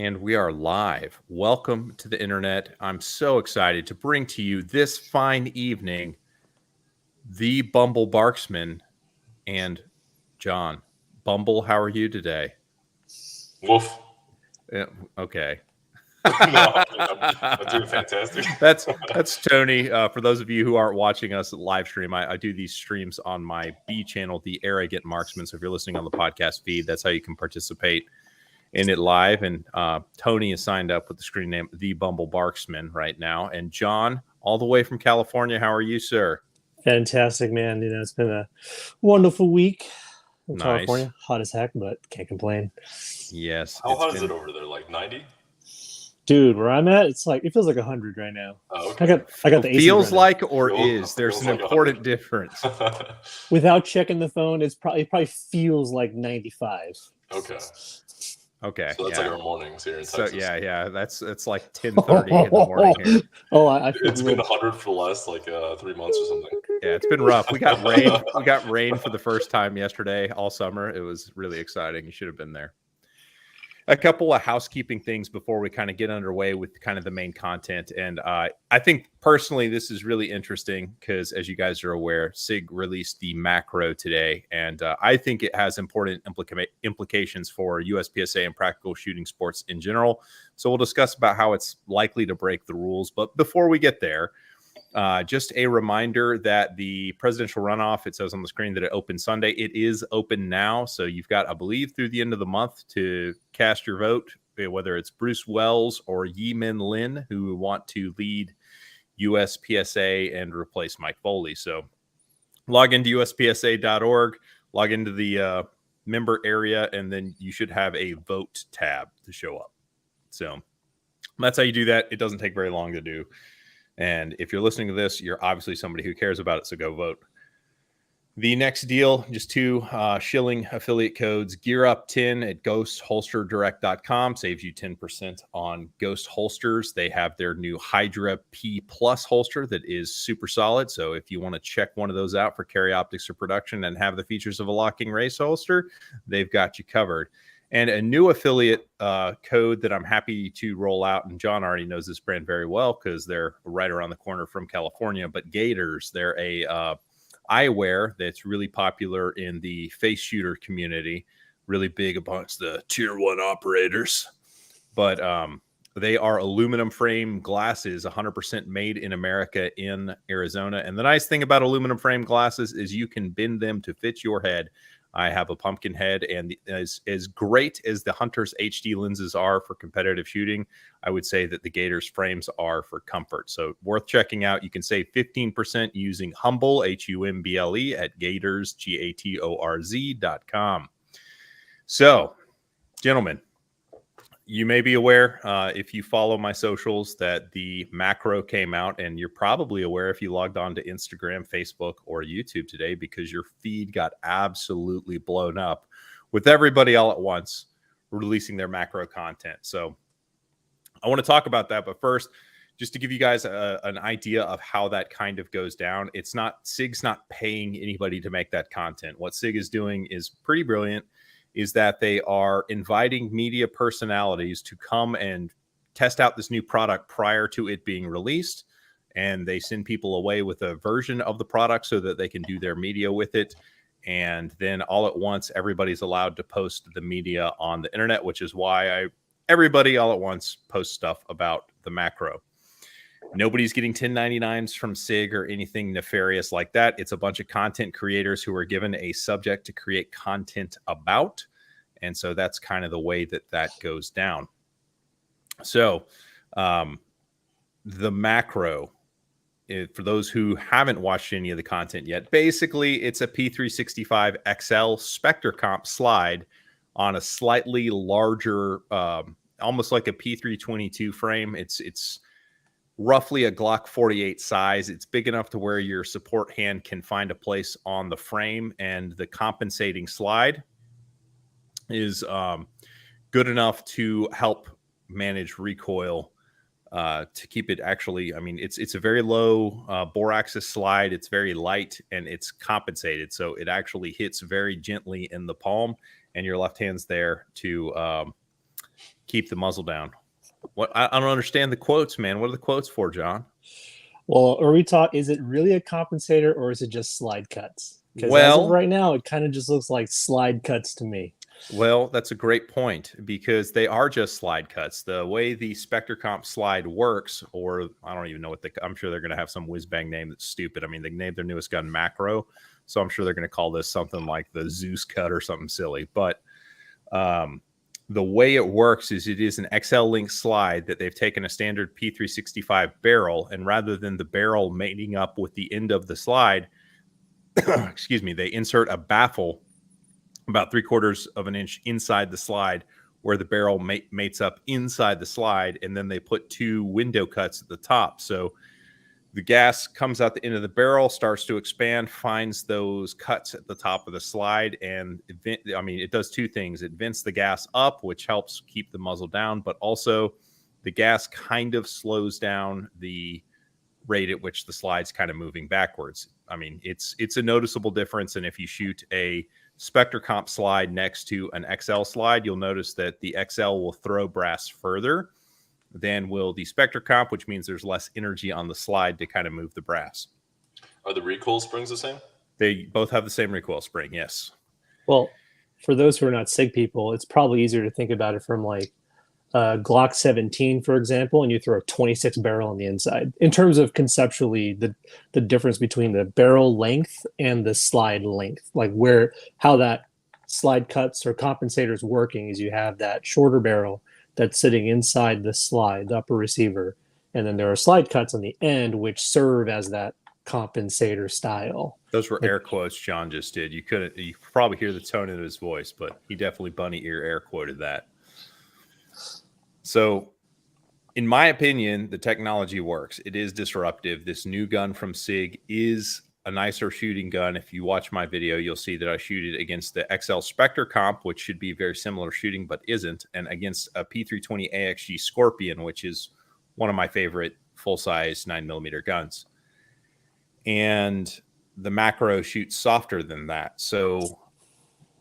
And we are live. Welcome to the internet. I'm so excited to bring to you this fine evening the Bumble Barksman and John. Bumble, how are you today? Woof. Okay. No, I'm doing fantastic. That's Tony. For those of you who aren't watching us live stream, I do these streams on my B channel, the Arrogant Marksman. So if you're listening on the podcast feed, that's how you can participate in it live. And Tony is signed up with the screen name The Bumble Barksman right now. And John, all the way from California, how are you, sir? Fantastic, man. It's been a wonderful week in Nice. California. Hot as heck, but can't complain. Yes. How hot is it over there? Like 90? Dude, where I'm at, it feels like 100 right now. Oh, okay. I got the AC feels running. like or Feels- is. There's feels an like important difference. Without checking the phone, it probably feels like 95. Okay. Okay. So that's like our mornings here in Texas. Yeah. It's like 10:30 in the morning here. Oh, It's been 100 for the last 3 months or something. Yeah, it's been rough. We got rain. We got rain for the first time yesterday, all summer. It was really exciting. You should have been there. A couple of housekeeping things before we kind of get underway with kind of the main content. And I think personally, this is really interesting because, as you guys are aware, Sig released the macro today. And I think it has important implications for USPSA and practical shooting sports in general. So we'll discuss about how it's likely to break the rules. But before we get there, just a reminder that the presidential runoff, it says on the screen that it opened Sunday. It is open now. So you've got, I believe, through the end of the month to cast your vote, whether it's Bruce Wells or Yi-Min Lin, who want to lead USPSA and replace Mike Foley. So log into USPSA.org, log into the member area, and then you should have a vote tab to show up. So that's how you do that. It doesn't take very long to do. And if you're listening to this, you're obviously somebody who cares about it, so go vote. The next deal, just two shilling affiliate codes. Gear Up 10 at ghostholsterdirect.com saves you 10% on Ghost holsters. They have their new Hydra P Plus holster that is super solid. So if you want to check one of those out for carry optics or production and have the features of a locking race holster, they've got you covered. And a new affiliate code that I'm happy to roll out, and John already knows this brand very well because they're right around the corner from California, but Gators, they're a eyewear that's really popular in the face shooter community, really big amongst the tier 1 operators. But they are aluminum frame glasses, 100% made in America in Arizona. And the nice thing about aluminum frame glasses is you can bend them to fit your head. I have a pumpkin head, and as great as the Hunter's HD lenses are for competitive shooting, I would say that the Gators frames are for comfort. So worth checking out. You can save 15% using Humble, HUMBLE, at Gators, GATORZ.com. So, gentlemen, you may be aware, if you follow my socials, that the macro came out, and you're probably aware if you logged on to Instagram, Facebook, or YouTube today, because your feed got absolutely blown up with everybody all at once releasing their macro content. So I want to talk about that. But first, just to give you guys an idea of how that kind of goes down, Sig's not paying anybody to make that content. What Sig is doing is pretty brilliant. Is that they are inviting media personalities to come and test out this new product prior to it being released. And they send people away with a version of the product so that they can do their media with it. And then all at once, everybody's allowed to post the media on the internet, which is why everybody all at once posts stuff about the macro. Nobody's getting 1099s from Sig or anything nefarious like that. It's a bunch of content creators who are given a subject to create content about. And so that's kind of the way that goes down. So the macro, for those who haven't watched any of the content yet, basically it's a P365 XL Spectre Comp slide on a slightly larger, almost like a P322 frame. It's roughly a Glock 48 size. It's big enough to where your support hand can find a place on the frame, and the compensating slide is good enough to help manage recoil, to keep it actually, I mean, it's a very low bore axis slide. It's very light and it's compensated. So it actually hits very gently in the palm, and your left hand's there to Keep the muzzle down. What? I don't understand the quotes, man. What are the quotes for, John? Well, are we talk? Is it really a compensator or is it just slide cuts? Because as of Well, right now, it kind of just looks like slide cuts to me. well, that's a great point because they are just slide cuts. The way the Spectre Comp slide works, or I don't even know what I'm sure they're going to have some whiz bang name that's stupid. I mean, they named their newest gun Macro, so I'm sure they're going to call this something like the Zeus cut or something silly. But the way it works is it is an XL link slide that they've taken a standard P365 barrel, and rather than the barrel mating up with the end of the slide, excuse me, they insert a baffle about 3/4 of an inch inside the slide where the barrel mates up inside the slide, and then they put 2 window cuts at the top. So the gas comes out the end of the barrel, starts to expand, finds those cuts at the top of the slide, and it does 2 things. It vents the gas up, which helps keep the muzzle down, but also the gas kind of slows down the rate at which the slide's kind of moving backwards. I mean, it's a noticeable difference, and if you shoot a Spectre Comp slide next to an XL slide, you'll notice that the XL will throw brass further than will the Spectre Comp, which means there's less energy on the slide to kind of move the brass. Are the recoil springs the same? They both have the same recoil spring, yes. Well, for those who are not SIG people, it's probably easier to think about it from like Glock 17, for example, and you throw a 26 barrel on the inside. In terms of conceptually, the difference between the barrel length and the slide length, like how that slide cuts or compensators working is you have that shorter barrel that's sitting inside the slide, the upper receiver, and then there are slide cuts on the end which serve as that compensator style. Those were air quotes John just did. You could probably hear the tone in his voice, but he definitely bunny ear air quoted that. So in my opinion, the technology works. It is disruptive. This new gun from Sig is a nicer shooting gun. If you watch my video, you'll see that I shoot it against the XL Spectre Comp, which should be very similar shooting, but isn't, and against a P320 AXG Scorpion, which is one of my favorite full-size 9mm guns. And the Macro shoots softer than that. So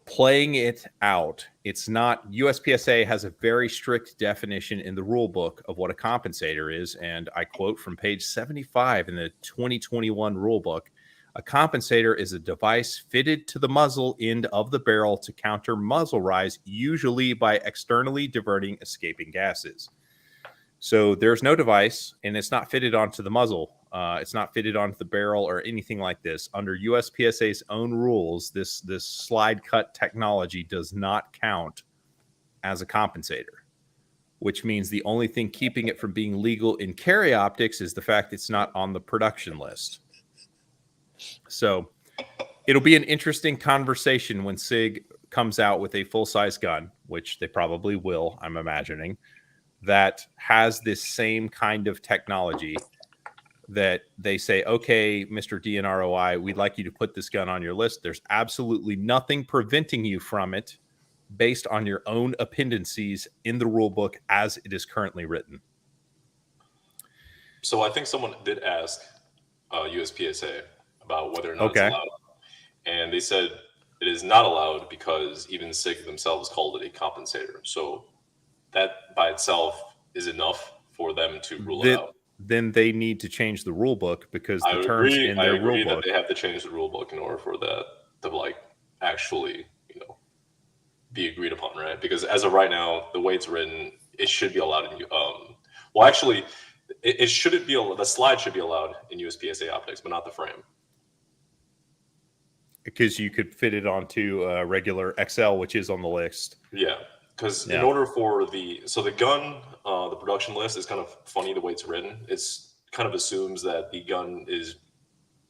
playing it out, it's not, USPSA has a very strict definition in the rule book of what a compensator is. And I quote from page 75 in the 2021 rule book: a compensator is a device fitted to the muzzle end of the barrel to counter muzzle rise, usually by externally diverting escaping gases. So there's no device, and it's not fitted onto the muzzle. It's not fitted onto the barrel or anything like this. Under USPSA's own rules, this slide cut technology does not count as a compensator, which means the only thing keeping it from being legal in carry optics is the fact it's not on the production list. So it'll be an interesting conversation when Sig comes out with a full-size gun, which they probably will, I'm imagining, that has this same kind of technology that they say, okay, Mr. DNROI, we'd like you to put this gun on your list. There's absolutely nothing preventing you from it based on your own appendices in the rule book as it is currently written. So I think someone did ask USPSA about whether or not it's allowed. And they said it is not allowed because even SIG themselves called it a compensator. So that by itself is enough for them to rule it out. Then they need to change the rule book because the terms in their rule book, that they have to change the rule book in order for that to like actually, be agreed upon, right? Because as of right now, the way it's written, it should be allowed in well, actually, it shouldn't be. The slide should be allowed in USPSA optics, but not the frame. Because you could fit it onto a regular XL, which is on the list. Yeah. Because in order for the gun, the production list is kind of funny the way it's written. It's kind of assumes that the gun is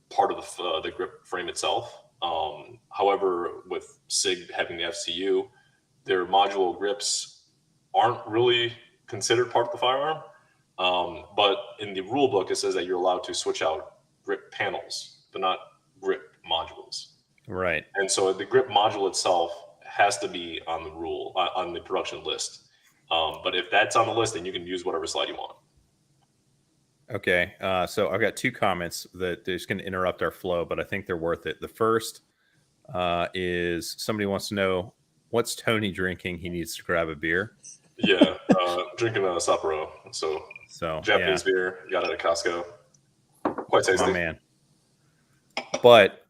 part of the grip frame itself. However, with SIG having the FCU, their modular grips aren't really considered part of the firearm. But in the rule book, it says that you're allowed to switch out grip panels, but not grip modules. Right. And so the grip module itself has to be on the on the production list. But if that's on the list, then you can use whatever slide you want. Okay. So I've got 2 comments that are just going to interrupt our flow, but I think they're worth it. The first is somebody wants to know, what's Tony drinking? He needs to grab a beer. Yeah, drinking a Sapporo. So Japanese beer, got it at Costco. Quite tasty. My man. But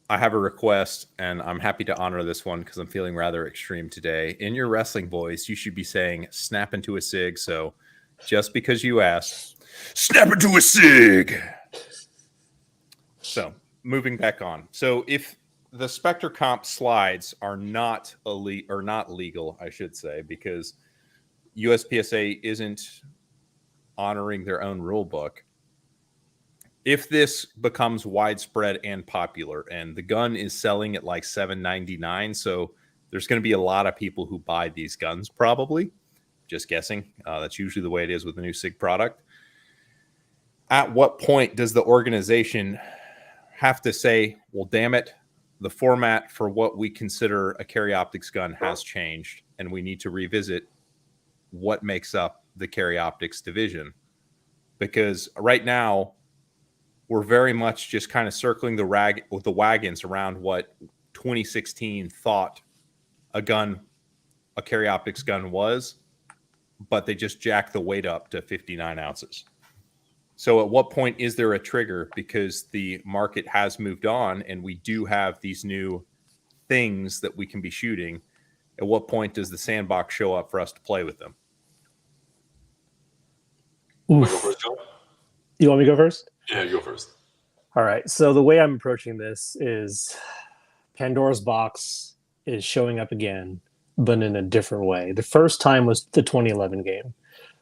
I have a request, and I'm happy to honor this one because I'm feeling rather extreme today. In your wrestling voice, you should be saying, snap into a Sig. So just because you asked, snap into a Sig. So moving back on. So if the Spectre comp slides are not legal, I should say, because USPSA isn't honoring their own rule book. If this becomes widespread and popular, and the gun is selling at like $7.99, so there's going to be a lot of people who buy these guns, probably. Just guessing. That's usually the way it is with a new SIG product. At what point does the organization have to say, well, damn it, the format for what we consider a carry optics gun has changed, and we need to revisit what makes up the carry optics division? Because right now, we're very much just kind of circling the wagons around what 2016 thought a carry optics gun was, but they just jacked the weight up to 59 ounces. So at what point is there a trigger? Because the market has moved on and we do have these new things that we can be shooting. At what point does the sandbox show up for us to play with them? You want me to go first? Yeah, you go first. All right. So the way I'm approaching this is Pandora's box is showing up again, but in a different way. The first time was the 2011 game.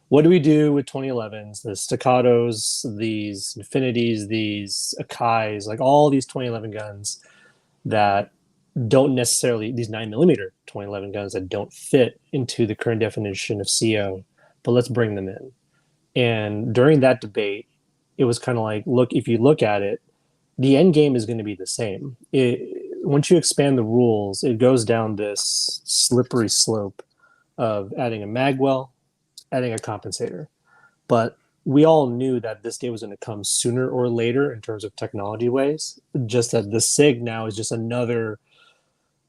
What do we do with 2011s? The Staccatos, these Infinities, these Akais, like all these 2011 guns that don't necessarily, these 9mm 2011 guns that don't fit into the current definition of CO, but let's bring them in. And during that debate, it was kind of like, look, if you look at it, the end game is going to be the same. Once you expand the rules, it goes down this slippery slope of adding a magwell, adding a compensator. But we all knew that this day was going to come sooner or later in terms of technology ways. Just that the SIG now is just another,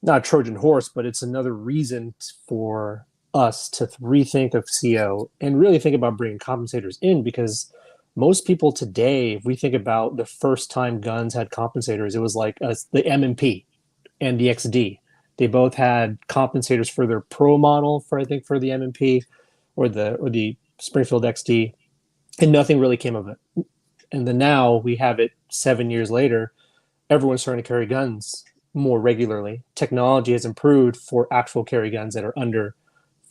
not Trojan horse, but it's another reason for us to rethink of CO and really think about bringing compensators in, because most people today, if we think about the first time guns had compensators, it was like the M&P and the XD. They both had compensators for their pro model for the M&P or the Springfield XD, and nothing really came of it. And then now we have it 7 years later, everyone's starting to carry guns more regularly. Technology has improved for actual carry guns that are under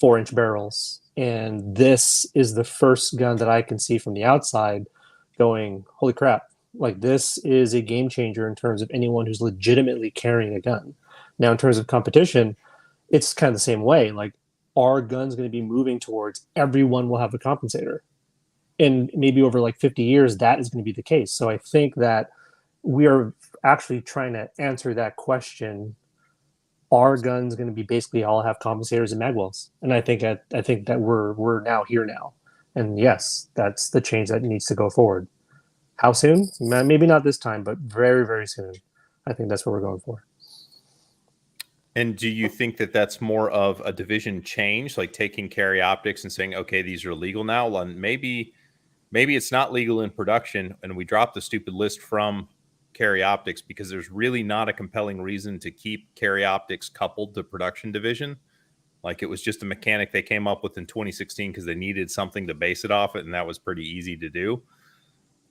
4-inch barrels. And this is the first gun that I can see from the outside going, holy crap, like this is a game changer in terms of anyone who's legitimately carrying a gun. Now, in terms of competition, it's kind of the same way. Like, are guns going to be moving towards everyone will have a compensator? And maybe over like 50 years, that is going to be the case. So I think that we are actually trying to answer that question. Are guns going to be basically all have compensators and magwells? And I think that we're now here now. And yes, that's the change that needs to go forward. How soon? Maybe not this time, but very, very soon. I think that's what we're going for. And do you think that that's more of a division change, like taking carry optics and saying, okay, these are legal now? Well, maybe it's not legal in production and we drop the stupid list from carry optics because there's really not a compelling reason to keep carry optics coupled to production division. Like it was just a mechanic they came up with in 2016 because they needed something to base it off it, and that was pretty easy to do.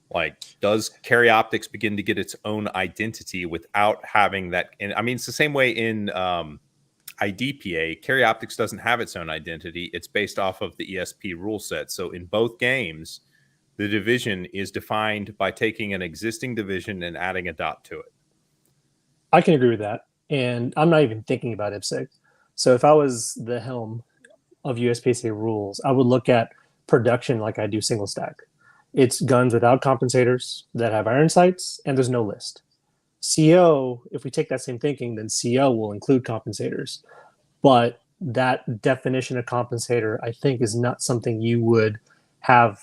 Like, does carry optics begin to get its own identity without having that? And I mean, it's the same way in IDPA. Carry optics doesn't have its own identity. It's based off of the ESP rule set. So in both games, the division is defined by taking an existing division and adding a dot to it. I can agree with that. And I'm not even thinking about IPSC. So if I was the helm of USPSA rules, I would look at production like I do single stack. It's guns without compensators that have iron sights, and there's no list. CO, if we take that same thinking, then CO will include compensators. But that definition of compensator, I think, is not something you would have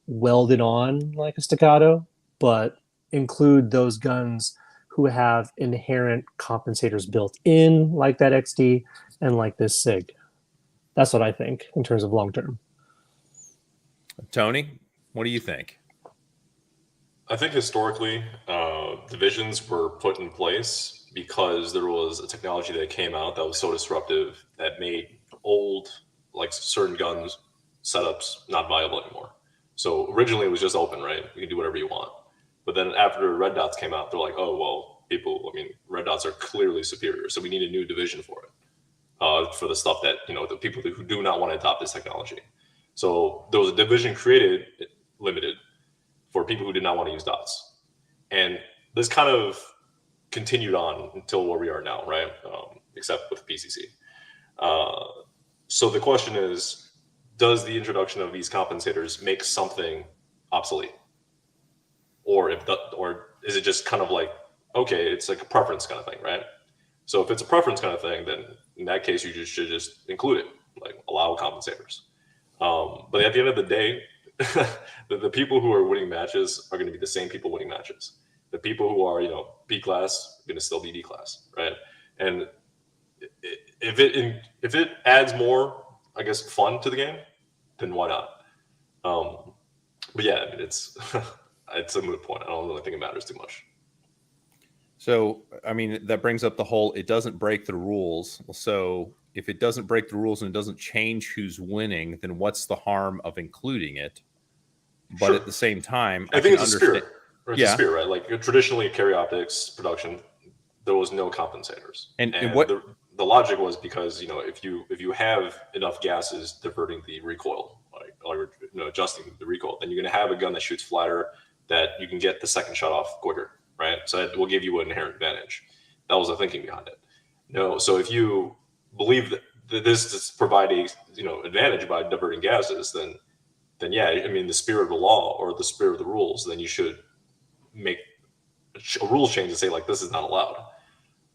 welded on like a Staccato, but include those guns who have inherent compensators built in, like that XD and like this SIG. That's what I think in terms of long term. Tony, what do you think? I think historically, divisions were put in place because there was a technology that came out that was so disruptive that made old, like certain guns setups not viable anymore. So originally it was just open, right? You can do whatever you want. But then after red dots came out, they're like, oh, well, red dots are clearly superior. So we need a new division for it, for the stuff that, the people who do not want to adopt this technology. So there was a division created, limited, for people who did not want to use dots. And this kind of continued on until where we are now, right? Except with PCC. So the question is, does the introduction of these compensators make something obsolete? Or is it just kind of like, okay, it's like a preference kind of thing, right? So if it's a preference kind of thing, then in that case, you should just include it, like allow compensators. But at the end of the day, the people who are winning matches are going to be the same people winning matches. The people who are, B class are going to still be B class, right? And if it adds more, I guess, fun to the game, then why not? But yeah, it's it's a moot point. I don't really think it matters too much. So, that brings up the whole, it doesn't break the rules. So if it doesn't break the rules and it doesn't change who's winning, then what's the harm of including it? But sure. At the same time, I think it's a spirit. It's a spirit, right? Like traditionally, carry optics production, there was no compensators, and what the logic was because if you have enough gases diverting the recoil, or adjusting the recoil, then you're going to have a gun that shoots flatter, that you can get the second shot off quicker, right? So that will give you an inherent advantage. That was the thinking behind it. So if you believe that this provide a advantage by diverting gases, then yeah, the spirit of the law or the spirit of the rules, then you should make a rule change and say like this is not allowed.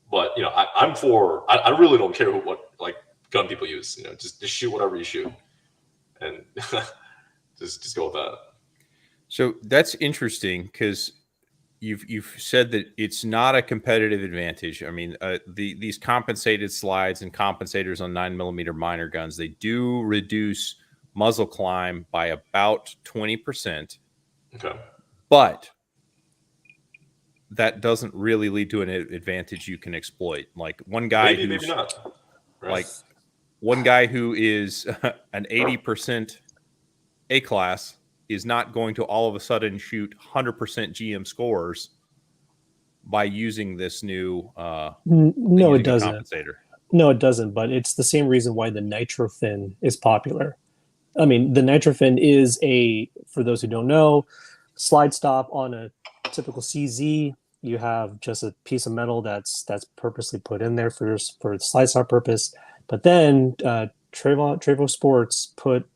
But I'm for. I really don't care what gun people use. Just shoot whatever you shoot, and just go with that. So that's interesting because you've said that it's not a competitive advantage. These compensated slides and compensators on 9mm minor guns, they do reduce muzzle climb by about 20%. Okay. But that doesn't really lead to an advantage you can exploit. Like one guy maybe not. Right. Like one guy who is an 80% A class is not going to all of a sudden shoot 100% GM scores by using this new no, it doesn't. Compensator. No, it doesn't. But it's the same reason why the nitrofin is popular. The nitrofin is for those who don't know, slide stop on a typical CZ. You have just a piece of metal that's purposely put in there for the slide stop purpose. But then Trevo Sports put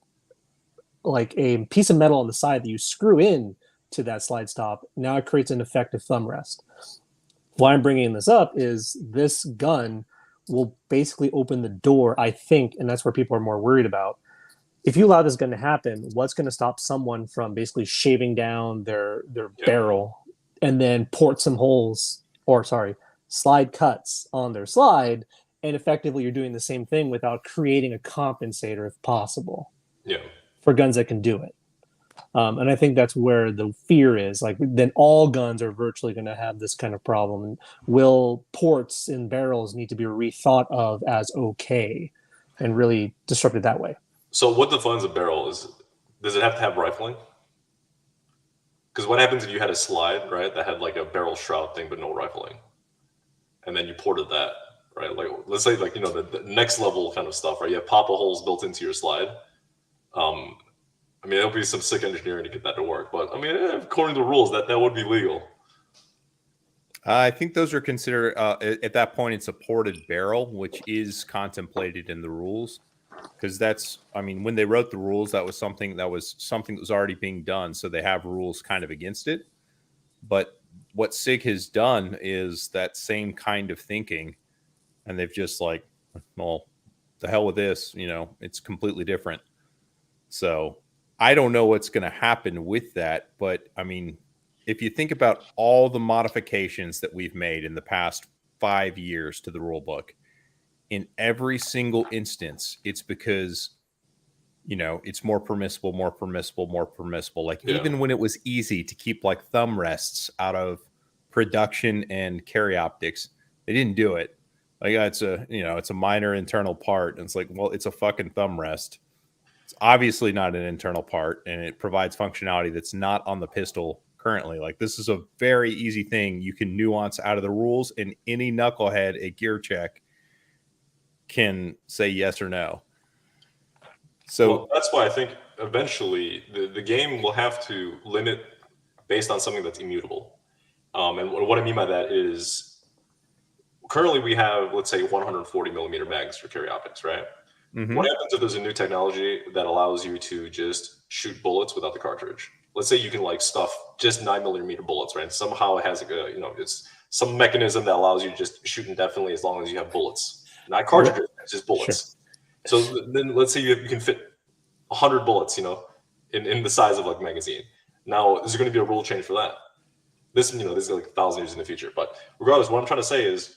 like a piece of metal on the side that you screw in to that slide stop. Now it creates an effective thumb rest. Why I'm bringing this up is this gun will basically open the door, I think, and that's where people are more worried about. If you allow this gun to happen, what's going to stop someone from basically shaving down their barrel and then port some holes, slide cuts on their slide, and effectively you're doing the same thing without creating a compensator if possible. Yeah. For guns that can do it. And I think that's where the fear is. Like, then all guns are virtually going to have this kind of problem. And will ports in barrels need to be rethought of as okay and really disrupted that way? So what defines a barrel is, does it have to have rifling? Because what happens if you had a slide, right, that had like a barrel shroud thing but no rifling, and then you ported that, right? Like, let's say the next level kind of stuff, right? You have pop-a holes built into your slide. There'll be some sick engineering to get that to work, but according to the rules, that would be legal. I think those are considered at that point it's a ported barrel, which is contemplated in the rules. Because that's, when they wrote the rules, that was something that was already being done. So they have rules kind of against it. But what SIG has done is that same kind of thinking. And they've just like, well, the hell with this, it's completely different. So I don't know what's going to happen with that. But if you think about all the modifications that we've made in the past 5 years to the rule book, in every single instance, it's because, you know, it's more permissible. Like even when it was easy to keep like thumb rests out of production and carry optics, they didn't do it. Like it's a minor internal part. And it's like, well, it's a fucking thumb rest. It's obviously not an internal part, and it provides functionality that's not on the pistol currently. Like this is a very easy thing you can nuance out of the rules, and any knucklehead at gear check can say yes or no. So that's why I think eventually the game will have to limit based on something that's immutable. And what I mean by that is currently we have, let's say, 140 millimeter mags for carry optics, right? Mm-hmm. What happens if there's a new technology that allows you to just shoot bullets without the cartridge? Let's say you can like stuff just 9 millimeter bullets, right? And somehow it has it's some mechanism that allows you to just shoot indefinitely as long as you have bullets, not cartridges, it's just bullets. Sure. So then let's say you can fit 100 bullets, in the size of like magazine. Now, is there going to be a rule change for that? This is like 1,000 years in the future. But regardless, what I'm trying to say is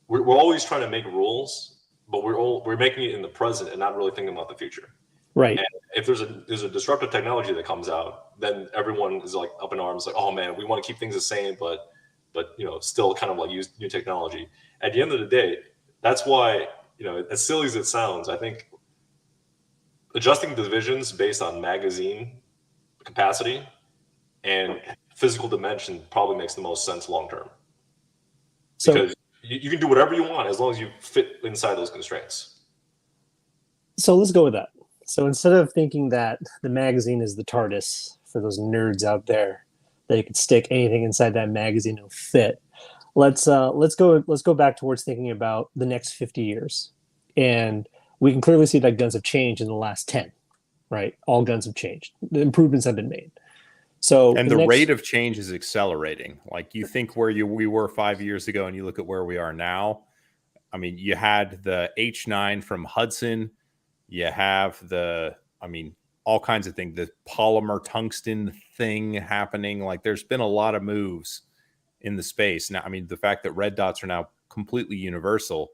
we're always trying to make rules, but we're making it in the present and not really thinking about the future. Right. And if there's a disruptive technology that comes out, then everyone is like up in arms, like, oh man, we want to keep things the same, but still kind of like use new technology. At the end of the day, that's why, as silly as it sounds, I think adjusting divisions based on magazine capacity and physical dimension probably makes the most sense long term. Because you can do whatever you want as long as you fit inside those constraints. So let's go with that. So instead of thinking that the magazine is the TARDIS for those nerds out there, that you could stick anything inside that magazine and it'll fit, let's go back towards thinking about the next 50 years. And we can clearly see that guns have changed in the last 10, right? All guns have changed. The improvements have been made. So and the rate of change is accelerating. Like you think where we were 5 years ago and you look at where we are now. I mean, you had the H9 from Hudson. You have all kinds of things, the polymer tungsten thing happening. Like there's been a lot of moves in the space. Now, I mean, the fact that red dots are now completely universal,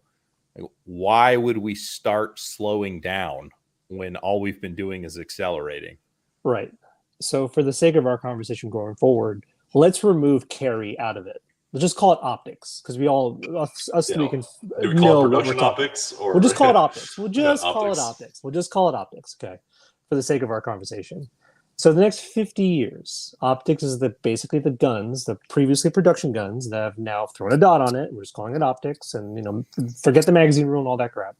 why would we start slowing down when all we've been doing is accelerating? Right. So for the sake of our conversation going forward, let's remove carry out of it. Let's just call it optics, because we all three can know what we're talking. Or we'll just call it optics. We'll just call it optics. We'll just call it optics. Okay, for the sake of our conversation. So the next 50 years, optics is basically the guns, the previously production guns that have now thrown a dot on it. We're just calling it optics, and forget the magazine rule and all that crap.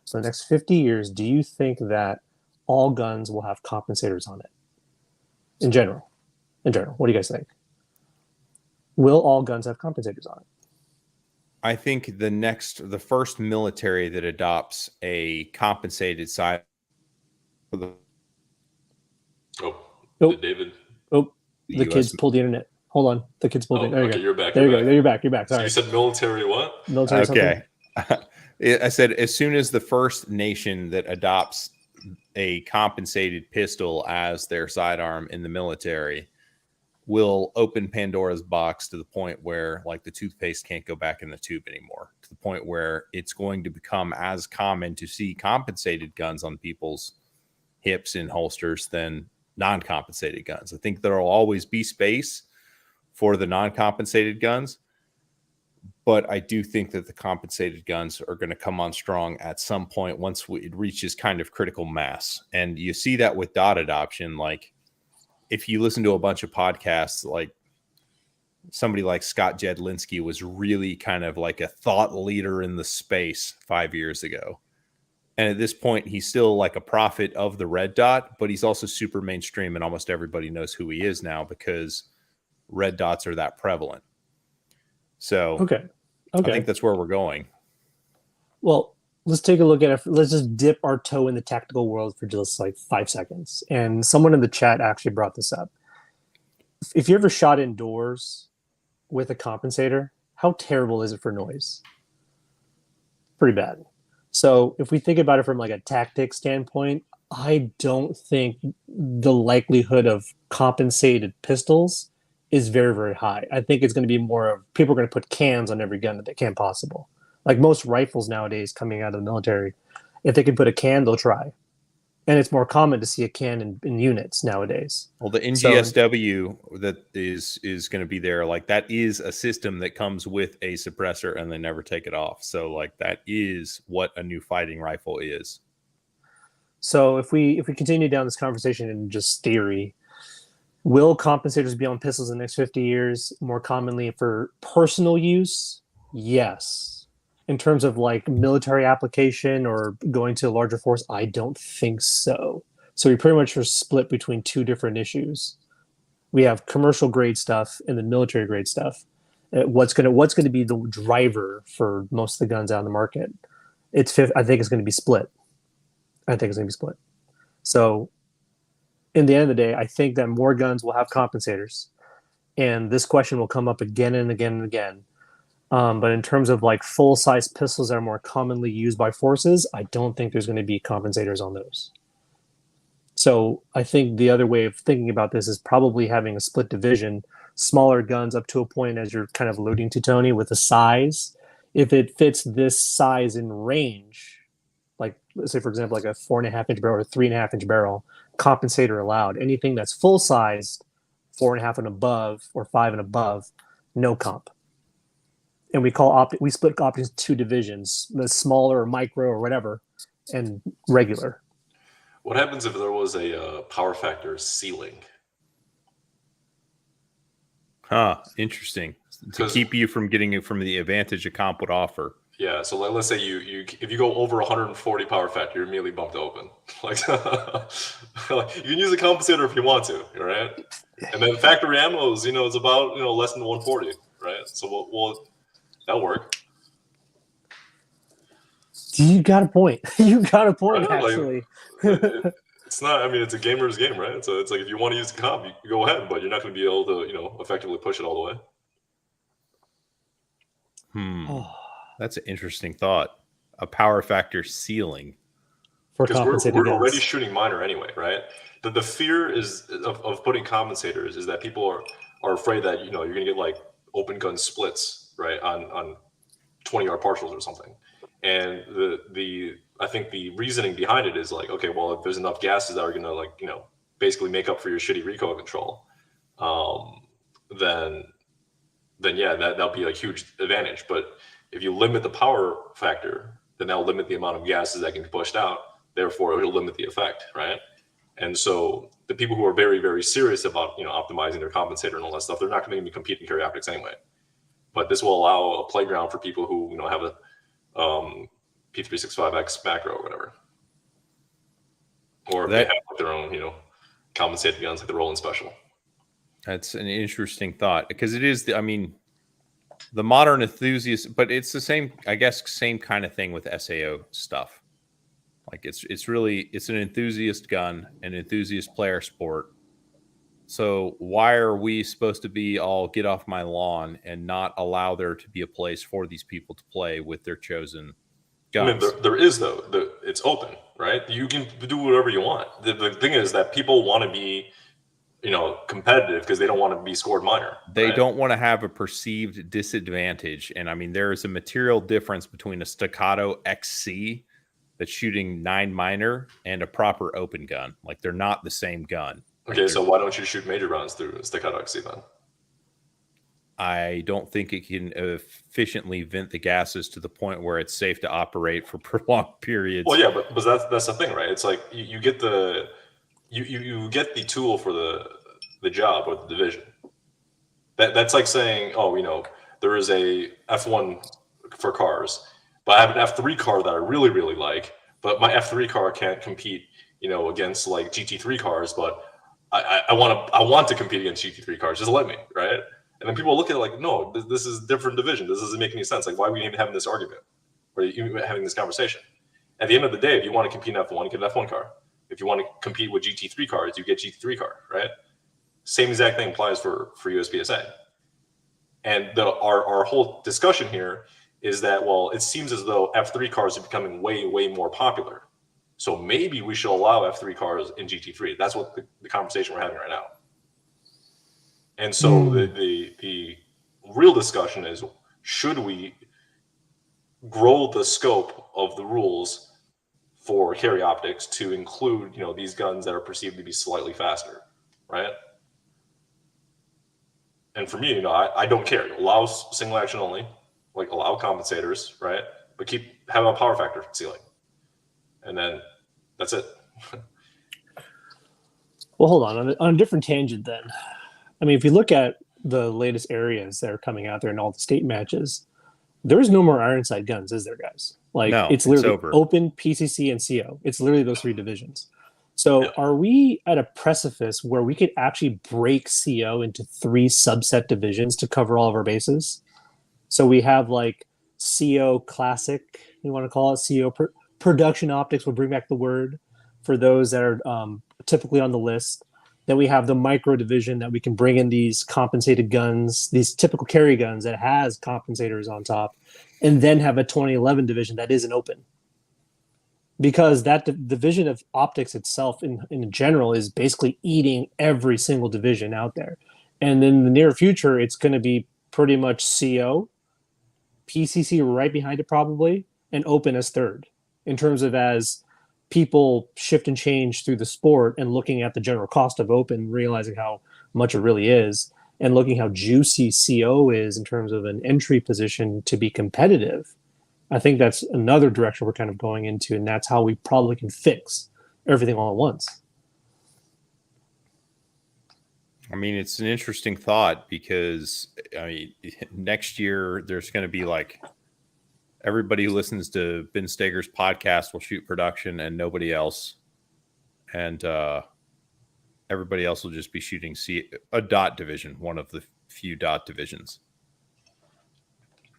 So the next 50 years, do you think that all guns will have compensators on it? In general, what do you guys think? Will all guns have compensators on it? I think the first military that adopts a compensated side. David. Oh, the kids pulled the internet. Hold on, the kids pulled it. There you go. You're back. There you go. You're back. You're back. Sorry. So you said military what? Military. Okay. I said as soon as the first nation that adopts a compensated pistol as their sidearm in the military will open Pandora's box to the point where like the toothpaste can't go back in the tube anymore, to the point where it's going to become as common to see compensated guns on people's hips and holsters than non-compensated guns. I think there will always be space for the non-compensated guns, but I do think that the compensated guns are going to come on strong at some point once it reaches kind of critical mass. And you see that with dot adoption. Like if you listen to a bunch of podcasts, like somebody like Scott Jedlinski was really kind of like a thought leader in the space 5 years ago. And at this point, he's still like a prophet of the red dot, but he's also super mainstream and almost everybody knows who he is now because red dots are that prevalent. So okay. I think that's where we're going. Well, let's take a look at it. Let's just dip our toe in the tactical world for just like 5 seconds. And someone in the chat actually brought this up. If you ever shot indoors with a compensator, how terrible is it for noise? Pretty bad. So if we think about it from like a tactics standpoint, I don't think the likelihood of compensated pistols is very, very high. I think it's going to be more of people are going to put cans on every gun that they can possible. Like most rifles nowadays coming out of the military, if they can put a can, they'll try. And it's more common to see a can in units nowadays. Well, the NGSW that is going to be there, like that is a system that comes with a suppressor and they never take it off. So like that is what a new fighting rifle is. So if we continue down this conversation in just theory, will compensators be on pistols in the next 50 years more commonly for personal use? Yes. In terms of like military application or going to a larger force, I don't think so. So we pretty much are split between two different issues. We have commercial grade stuff and the military grade stuff. What's gonna be the driver for most of the guns out in the market? I think it's going to be split. So in the end of the day, I think that more guns will have compensators, and this question will come up again and again and again. But in terms of like full-size pistols that are more commonly used by forces, I don't think there's going to be compensators on those. So I think the other way of thinking about this is probably having a split division, smaller guns up to a point, as you're kind of alluding to, Tony, with the size. If it fits this size in range, like let's say, for example, like a 4.5-inch barrel or 3.5-inch barrel, compensator allowed. Anything that's full-sized, 4.5 and above or 5 and above, no comp. And we split optics into two divisions, the smaller or micro or whatever, and regular. What happens if there was a power factor ceiling? Interesting. To keep you from getting it from the advantage a comp would offer. Yeah, so let's say if you go over 140 power factor, you're immediately bumped open. Like, you can use a compensator if you want to, right? And then factory ammo is, it's about less than 140, right? So we'll that'll work. You got a point. Right? Actually. It's not. I mean, it's a gamer's game, right? So it's like if you want to use the comp, you go ahead, but you're not going to be able to, effectively push it all the way. That's an interesting thought. A power factor ceiling. Because we're already shooting minor anyway, right? The fear is of putting compensators is that people are afraid that you're going to get like open gun splits, right, on 20-yard partials or something. And I think the reasoning behind it is like, okay, well, if there's enough gases that are going to basically make up for your shitty recoil control, then yeah, that'll be a huge advantage. But if you limit the power factor, then that'll limit the amount of gases that can be pushed out. Therefore, it'll limit the effect, right? And so the people who are very, very serious about optimizing their compensator and all that stuff, they're not going to compete in carry optics anyway. But this will allow a playground for people who have a P365X macro or whatever, or if they have their own compensated guns like the Roland Special. That's an interesting thought, because it is the modern enthusiast, but it's the same, I guess, same kind of thing with SAO stuff. Like it's an enthusiast gun, an enthusiast player sport. So why are we supposed to be all get off my lawn and not allow there to be a place for these people to play with their chosen guns? I mean, there is, though. It's open, right? You can do whatever you want. The thing is that people want to be, competitive because they don't want to be scored minor. They right? don't want to have a perceived disadvantage. And I mean, there is a material difference between a staccato XC that's shooting 9 minor and a proper open gun. Like, they're not the same gun. Okay, so why don't you shoot major rounds through staccato XC then? I don't think it can efficiently vent the gases to the point where it's safe to operate for prolonged periods. Well, yeah, but that's the thing, right? It's like you get the you get the tool for the job or the division. That's like saying, there is a F1 for cars, but I have an F3 car that I really, really like, but my F3 car can't compete, against like GT3 cars, but I want to compete against GT3 cars. Just let me, right? And then people look at it like, no, this is a different division. This doesn't make any sense. Like, why are we even having this argument? Or even having this conversation? At the end of the day, if you want to compete in F1, you get an F1 car. If you want to compete with GT3 cars, you get GT3 car, right? Same exact thing applies for USPSA. And our whole discussion here is that, well, it seems as though F3 cars are becoming way, way more popular. So maybe we should allow F3 cars in GT3. That's what the conversation we're having right now. And so the real discussion is, should we grow the scope of the rules for carry optics to include, these guns that are perceived to be slightly faster, right? And for me, I don't care. Allow single action only, like allow compensators, right? But have a power factor ceiling, and then that's it. Well, hold on a different tangent then. I mean, if you look at the latest areas that are coming out there in all the state matches, there is no more Ironside guns, is there, guys? Like, no, it's literally over. open, PCC, and CO. It's literally those three divisions. So are we at a precipice where we could actually break CO into three subset divisions to cover all of our bases? So we have like CO Classic, you want to call it, CO Production Optics, we'll bring back the word for those that are typically on the list. Then we have the micro division that we can bring in these compensated guns, these typical carry guns that has compensators on top, and then have a 2011 division that isn't open. Because that division of optics itself in general is basically eating every single division out there. And in the near future, it's going to be pretty much CO, PCC right behind it probably, and open as third in terms of as people shift and change through the sport and looking at the general cost of open, realizing how much it really is, and looking how juicy CO is in terms of an entry position to be competitive. I think that's another direction we're kind of going into, and that's how we probably can fix everything all at once. I mean, it's an interesting thought because, next year there's going to be like everybody who listens to Ben Steger's podcast will shoot production and nobody else. And everybody else will just be shooting a dot division, one of the few dot divisions.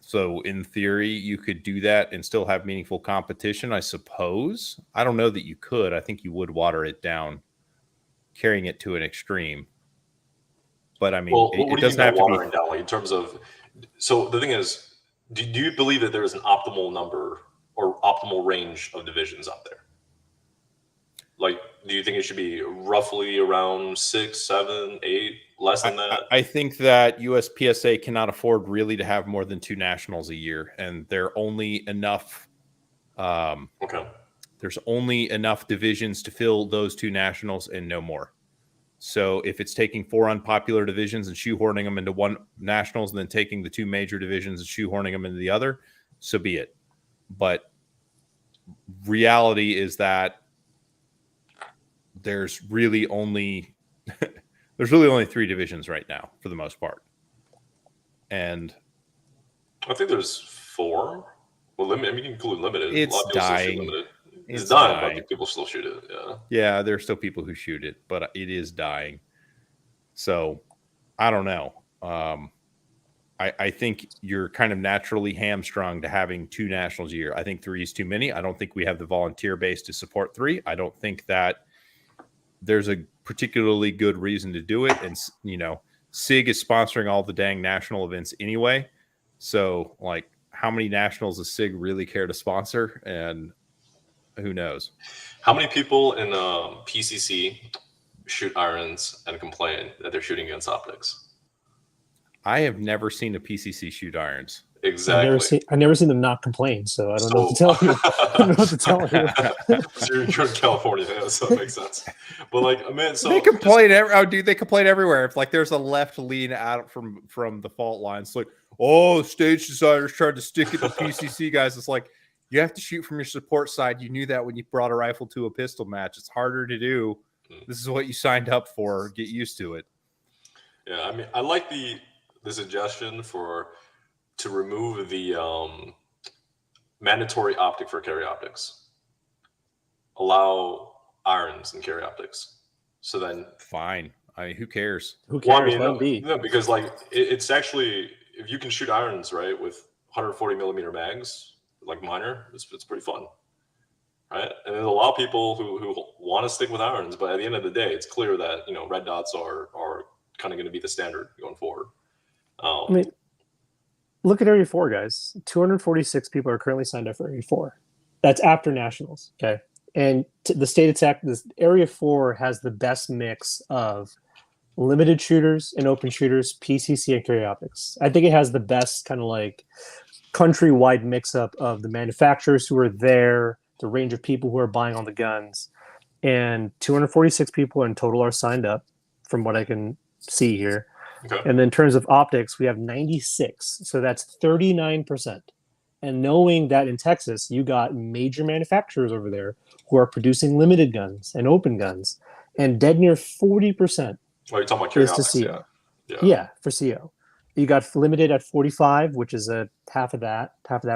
So in theory, you could do that and still have meaningful competition, I suppose. I don't know that you could. I think you would water it down, carrying it to an extreme. But I mean, it doesn't have to be watering down, like in terms of. So the thing is, do you believe that there is an optimal number or optimal range of divisions out there? Like, do you think it should be roughly around 6, 7, 8, less than that? I think that USPSA cannot afford really to have more than 2 nationals a year, and they're only enough. Okay. There's only enough divisions to fill those 2 nationals and no more. So if it's taking 4 unpopular divisions and shoehorning them into 1 nationals and then taking the 2 major divisions and shoehorning them into the other, so be it. But reality is that there's really only 3 divisions right now for the most part. And I think there's 4. Well, you can include limited. It's dying. Limited. It's dying, but people still shoot it. Yeah, there are still people who shoot it, but it is dying. So I don't know. I think you're kind of naturally hamstrung to having 2 nationals a year. I think 3 is too many. I don't think we have the volunteer base to support 3. I don't think that there's a particularly good reason to do it. And, SIG is sponsoring all the dang national events anyway. So, like, how many nationals does SIG really care to sponsor? And who knows? How many people in PCC shoot irons and complain that they're shooting against optics? I have never seen a PCC shoot irons. Exactly. I've never seen them not complain, so I don't know what to tell you. I don't know what to tell you. You're in California, so that makes sense. But so they complain. They complain everywhere. If there's a left lean out from the fault line, it's like, oh, stage designers tried to stick it to PCC guys. It's like, you have to shoot from your support side. You knew that when you brought a rifle to a pistol match. It's harder to do. This is what you signed up for. Get used to it. Yeah, I like the suggestion to remove the mandatory optic for carry optics. Allow irons and carry optics. So then, fine. Who cares? Who cares? No, because it's actually, if you can shoot irons right with 140 millimeter mags, like minor, it's pretty fun, right? And it'll allow people who want to stick with irons, but at the end of the day, it's clear that red dots are kind of going to be the standard going forward. Look at Area 4, guys. 246 people are currently signed up for Area 4. That's after nationals, okay? And the state attack, this Area 4 has the best mix of limited shooters and open shooters, PCC and carry optics. I think it has the best kind of countrywide mix-up of the manufacturers who are there, the range of people who are buying all the guns, and 246 people in total are signed up, from what I can see here. Okay. And then in terms of optics, we have 96, so that's 39%. And knowing that in Texas, you got major manufacturers over there who are producing limited guns and open guns, and dead near 40% Well, you're talking about is to optics, CO. Yeah, for CO. You got limited at 45, which is a half of that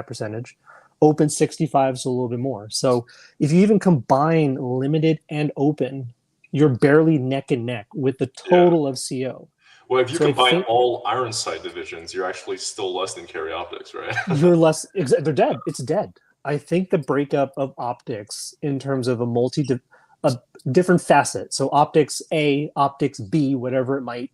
percentage. Open 65, so a little bit more. So if you even combine limited and open, you're barely neck and neck with the total of CO. Well, if you combine all iron sight divisions, you're actually still less than carry optics, right? You're less. They're dead. It's dead. I think the breakup of optics in terms of a different facet. So optics A, optics B, whatever it might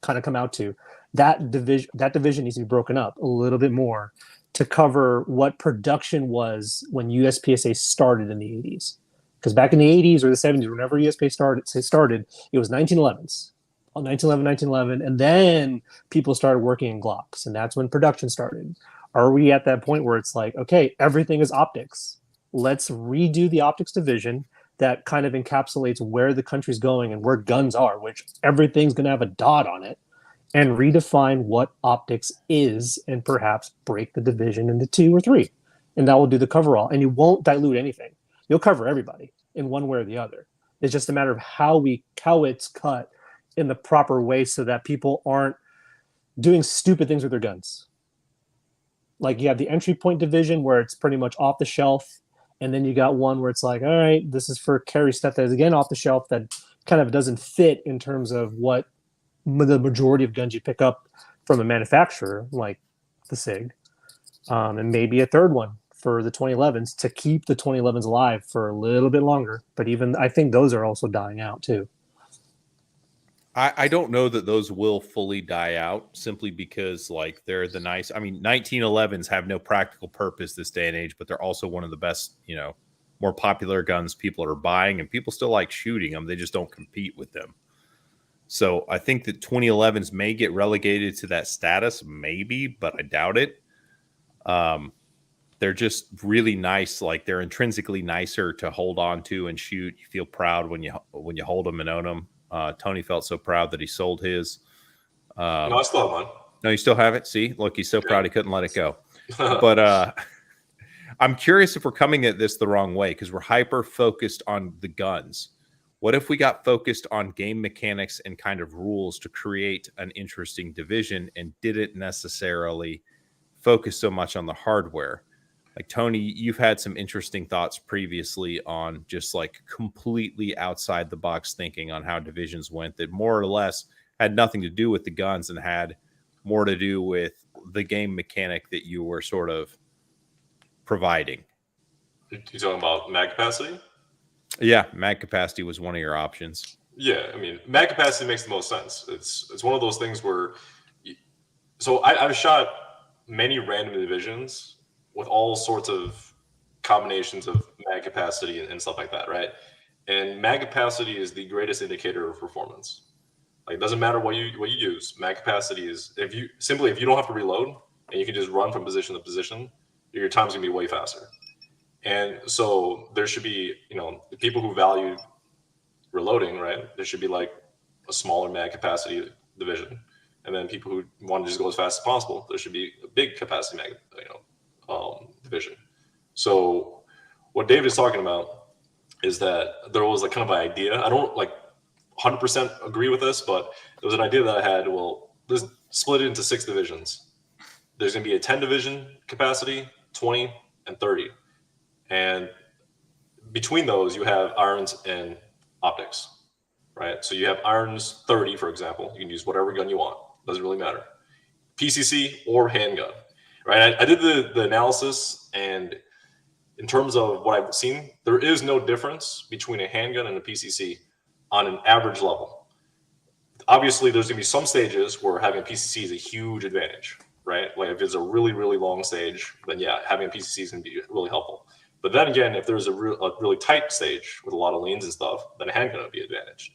kind of come out to, that division needs to be broken up a little bit more to cover what production was when USPSA started in the 80s. Because back in the 80s or the 70s, whenever USPSA started, it was 1911s. 1911, and then people started working in Glocks, and that's when production started. Are we at that point where it's like, okay, everything is optics? Let's redo the optics division that kind of encapsulates where the country's going and where guns are, which everything's going to have a dot on it, and redefine what optics is, and perhaps break the division into 2 or 3, and that will do the coverall. And you won't dilute anything. You'll cover everybody in one way or the other. It's just a matter of how it's cut in the proper way so that people aren't doing stupid things with their guns. Like you have the entry point division where it's pretty much off the shelf. And then you got one where it's like, all right, this is for carry stuff that is again off the shelf that kind of doesn't fit in terms of what the majority of guns you pick up from a manufacturer, like the Sig. And maybe a third one for the 2011s to keep the 2011s alive for a little bit longer. But even I think those are also dying out too. I don't know that those will fully die out simply because like they're the nice, I mean, 1911s have no practical purpose this day and age, but they're also one of the best, more popular guns people are buying, and people still like shooting them. They just don't compete with them. So I think that 2011s may get relegated to that status, maybe, but I doubt it. They're just really nice. Like they're intrinsically nicer to hold on to and shoot. You feel proud when you hold them and own them. Tony felt so proud that he sold his. No, I still have mine. No, you still have it? See? Look, he's so proud he couldn't let it go. But I'm curious if we're coming at this the wrong way because we're hyper-focused on the guns. What if we got focused on game mechanics and kind of rules to create an interesting division and didn't necessarily focus so much on the hardware? Like, Tony, you've had some interesting thoughts previously on just like completely outside the box thinking on how divisions went that more or less had nothing to do with the guns and had more to do with the game mechanic that you were sort of providing. You talking about mag capacity? Yeah, mag capacity was one of your options. Yeah, I mean, mag capacity makes the most sense. It's one of those things where, so I've shot many random divisions with all sorts of combinations of mag capacity and stuff like that, right? And mag capacity is the greatest indicator of performance. Like, it doesn't matter what you use. Mag capacity is if you don't have to reload and you can just run from position to position, your time's gonna be way faster. And so there should be, the people who value reloading, right? There should be like a smaller mag capacity division, and then people who want to just go as fast as possible, there should be a big capacity mag, division. So what David is talking about is that there was like kind of an idea. I don't like 100% agree with this, but there was an idea that I had. Well, let's split it into 6 divisions. There's going to be a 10 division capacity, 20, and 30. And between those, you have irons and optics, right? So you have irons 30, for example. You can use whatever gun you want. Doesn't really matter. PCC or handgun, right? I did the analysis, and in terms of what I've seen, there is no difference between a handgun and a PCC on an average level. Obviously, there's going to be some stages where having a PCC is a huge advantage, right? Like if it's a really, really long stage, then yeah, having a PCC is going to be really helpful. But then again, if there's a really tight stage with a lot of lanes and stuff, then a handgun would be advantaged.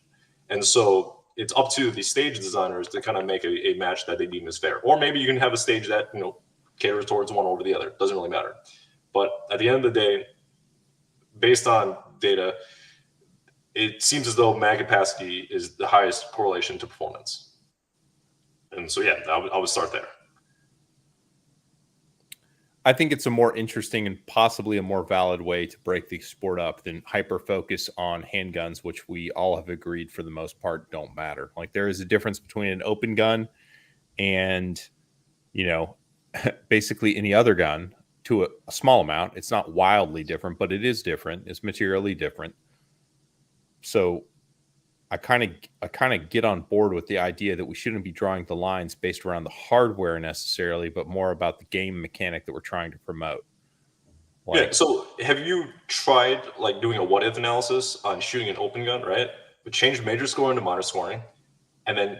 And so it's up to the stage designers to kind of make a match that they deem as fair. Or maybe you can have a stage that, caters towards one over the other. Doesn't really matter. But at the end of the day, based on data, it seems as though mag capacity is the highest correlation to performance. And so, yeah, I would start there. I think it's a more interesting and possibly a more valid way to break the sport up than hyper focus on handguns, which we all have agreed for the most part don't matter. Like, there is a difference between an open gun and, you know, basically any other gun to a small amount. It's not wildly different, but it is different. It's materially different. So I kind of get on board with the idea that we shouldn't be drawing the lines based around the hardware necessarily, but more about the game mechanic that we're trying to promote. Like, yeah. So have you tried like doing a what if analysis on shooting an open gun, right? But change major scoring to minor scoring, and then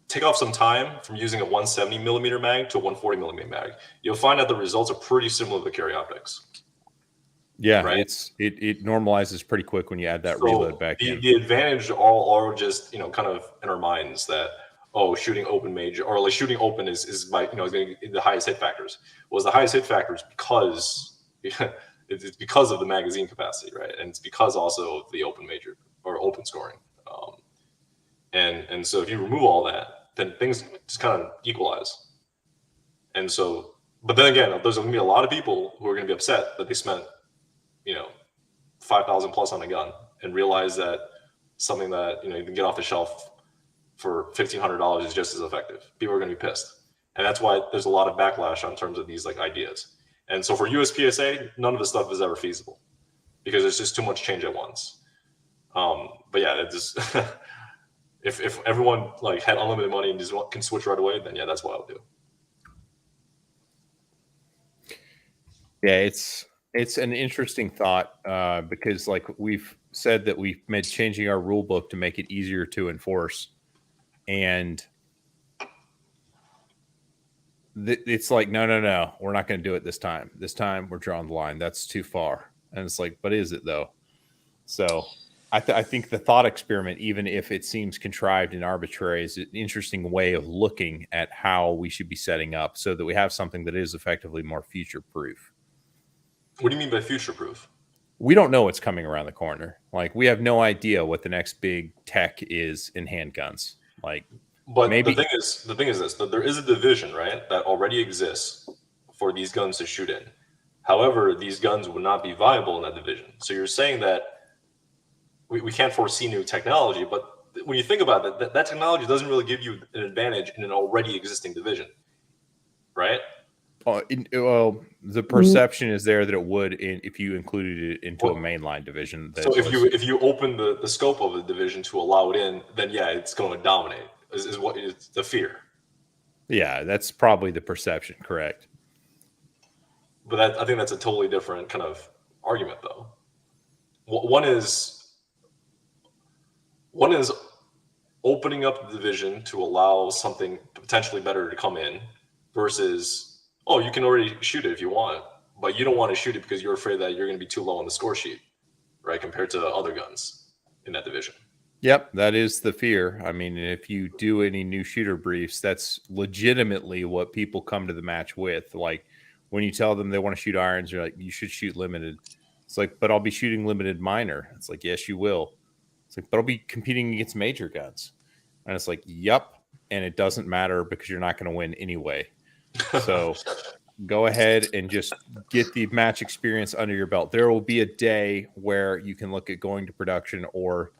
take off some time from using a 170 millimeter mag to a 140 millimeter mag. You'll find that the results are pretty similar to the carry optics. Yeah, right? It normalizes pretty quick when you add that reload back in. The advantage are just, you know, kind of in our minds that, oh, shooting open major or like shooting open is by, you know, is going to get the highest hit factors. Was the highest hit factors because it's because of the magazine capacity, right? And it's because also of the open major or open scoring. And so if you remove all that, then things just kind of equalize. And so, but then again, there's going to be a lot of people who are going to be upset that they spent, you know, $5,000 plus on a gun and realize that something that, you know, you can get off the shelf for $1,500 is just as effective. People are going to be pissed. And that's why there's a lot of backlash on terms of these like ideas. And so for USPSA, none of this stuff is ever feasible because there's just too much change at once. But yeah, it just, if everyone like had unlimited money and just can switch right away, then yeah, that's what I would do. Yeah, it's an interesting thought because like we've said that we've made changing our rule book to make it easier to enforce. And it's like, no, we're not going to do it this time. This time we're drawing the line. That's too far. And it's like, but is it though? So I think the thought experiment, even if it seems contrived and arbitrary, is an interesting way of looking at how we should be setting up so that we have something that is effectively more future-proof. What do you mean by future-proof? We don't know what's coming around the corner. Like, we have no idea what the next big tech is in handguns. Like, but maybe the thing is this: that there is a division, right, that already exists for these guns to shoot in. However, these guns would not be viable in that division. So you're saying that we can't foresee new technology, but when you think about it, that technology doesn't really give you an advantage in an already existing division, right? Well, the perception is there that it would if you included it into a mainline division. So if you open the scope of the division to allow it in, then yeah, it's going to dominate. Is what is the fear? Yeah, that's probably the perception, correct? But I think that's a totally different kind of argument, though. One is opening up the division to allow something potentially better to come in versus, oh, you can already shoot it if you want, but you don't want to shoot it because you're afraid that you're going to be too low on the score sheet, right, compared to other guns in that division. Yep, that is the fear. I mean, if you do any new shooter briefs, that's legitimately what people come to the match with. Like, when you tell them they want to shoot irons, you're like, you should shoot limited. It's like, but I'll be shooting limited minor. It's like, yes, you will. It's like, but I'll be competing against major guns. And it's like, yep. And it doesn't matter because you're not going to win anyway. So go ahead and just get the match experience under your belt. There will be a day where you can look at going to production or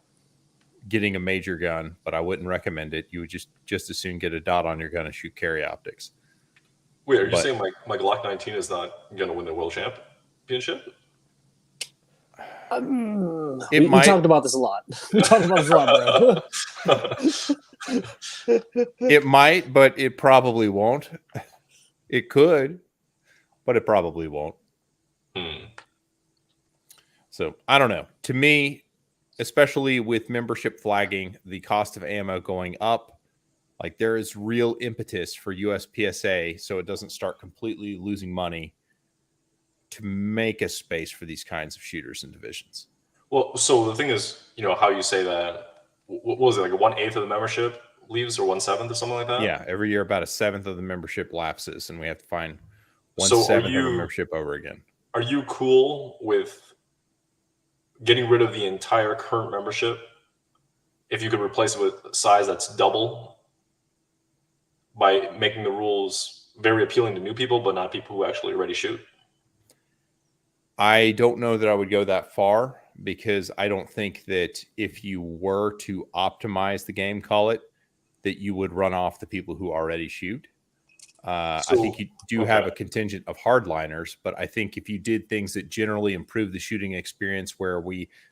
getting a major gun, but I wouldn't recommend it. You would just as soon get a dot on your gun and shoot carry optics. Wait, are you saying my Glock 19 is not going to win the world championship? We talked about this a lot. Bro. It might, but it probably won't. It could, but it probably won't. So I don't know. To me, especially with membership flagging, the cost of ammo going up, like there is real impetus for USPSA so it doesn't start completely losing money to make a space for these kinds of shooters and divisions. Well, so the thing is, you know, how you say that, what was it, like 1/8 of the membership leaves, or 1/7 or something like that. Yeah, every year about 1/7 of the membership lapses, and we have to find 1/7 of a membership over again. Are you cool with getting rid of the entire current membership if you could replace it with a size that's double, by making the rules very appealing to new people, but not people who actually already shoot? I don't know that I would go that far, because I don't think that if you were to optimize the game, call it, that you would run off the people who already shoot. I think you do have a contingent of hardliners, but I think if you did things that generally improve the shooting experience, where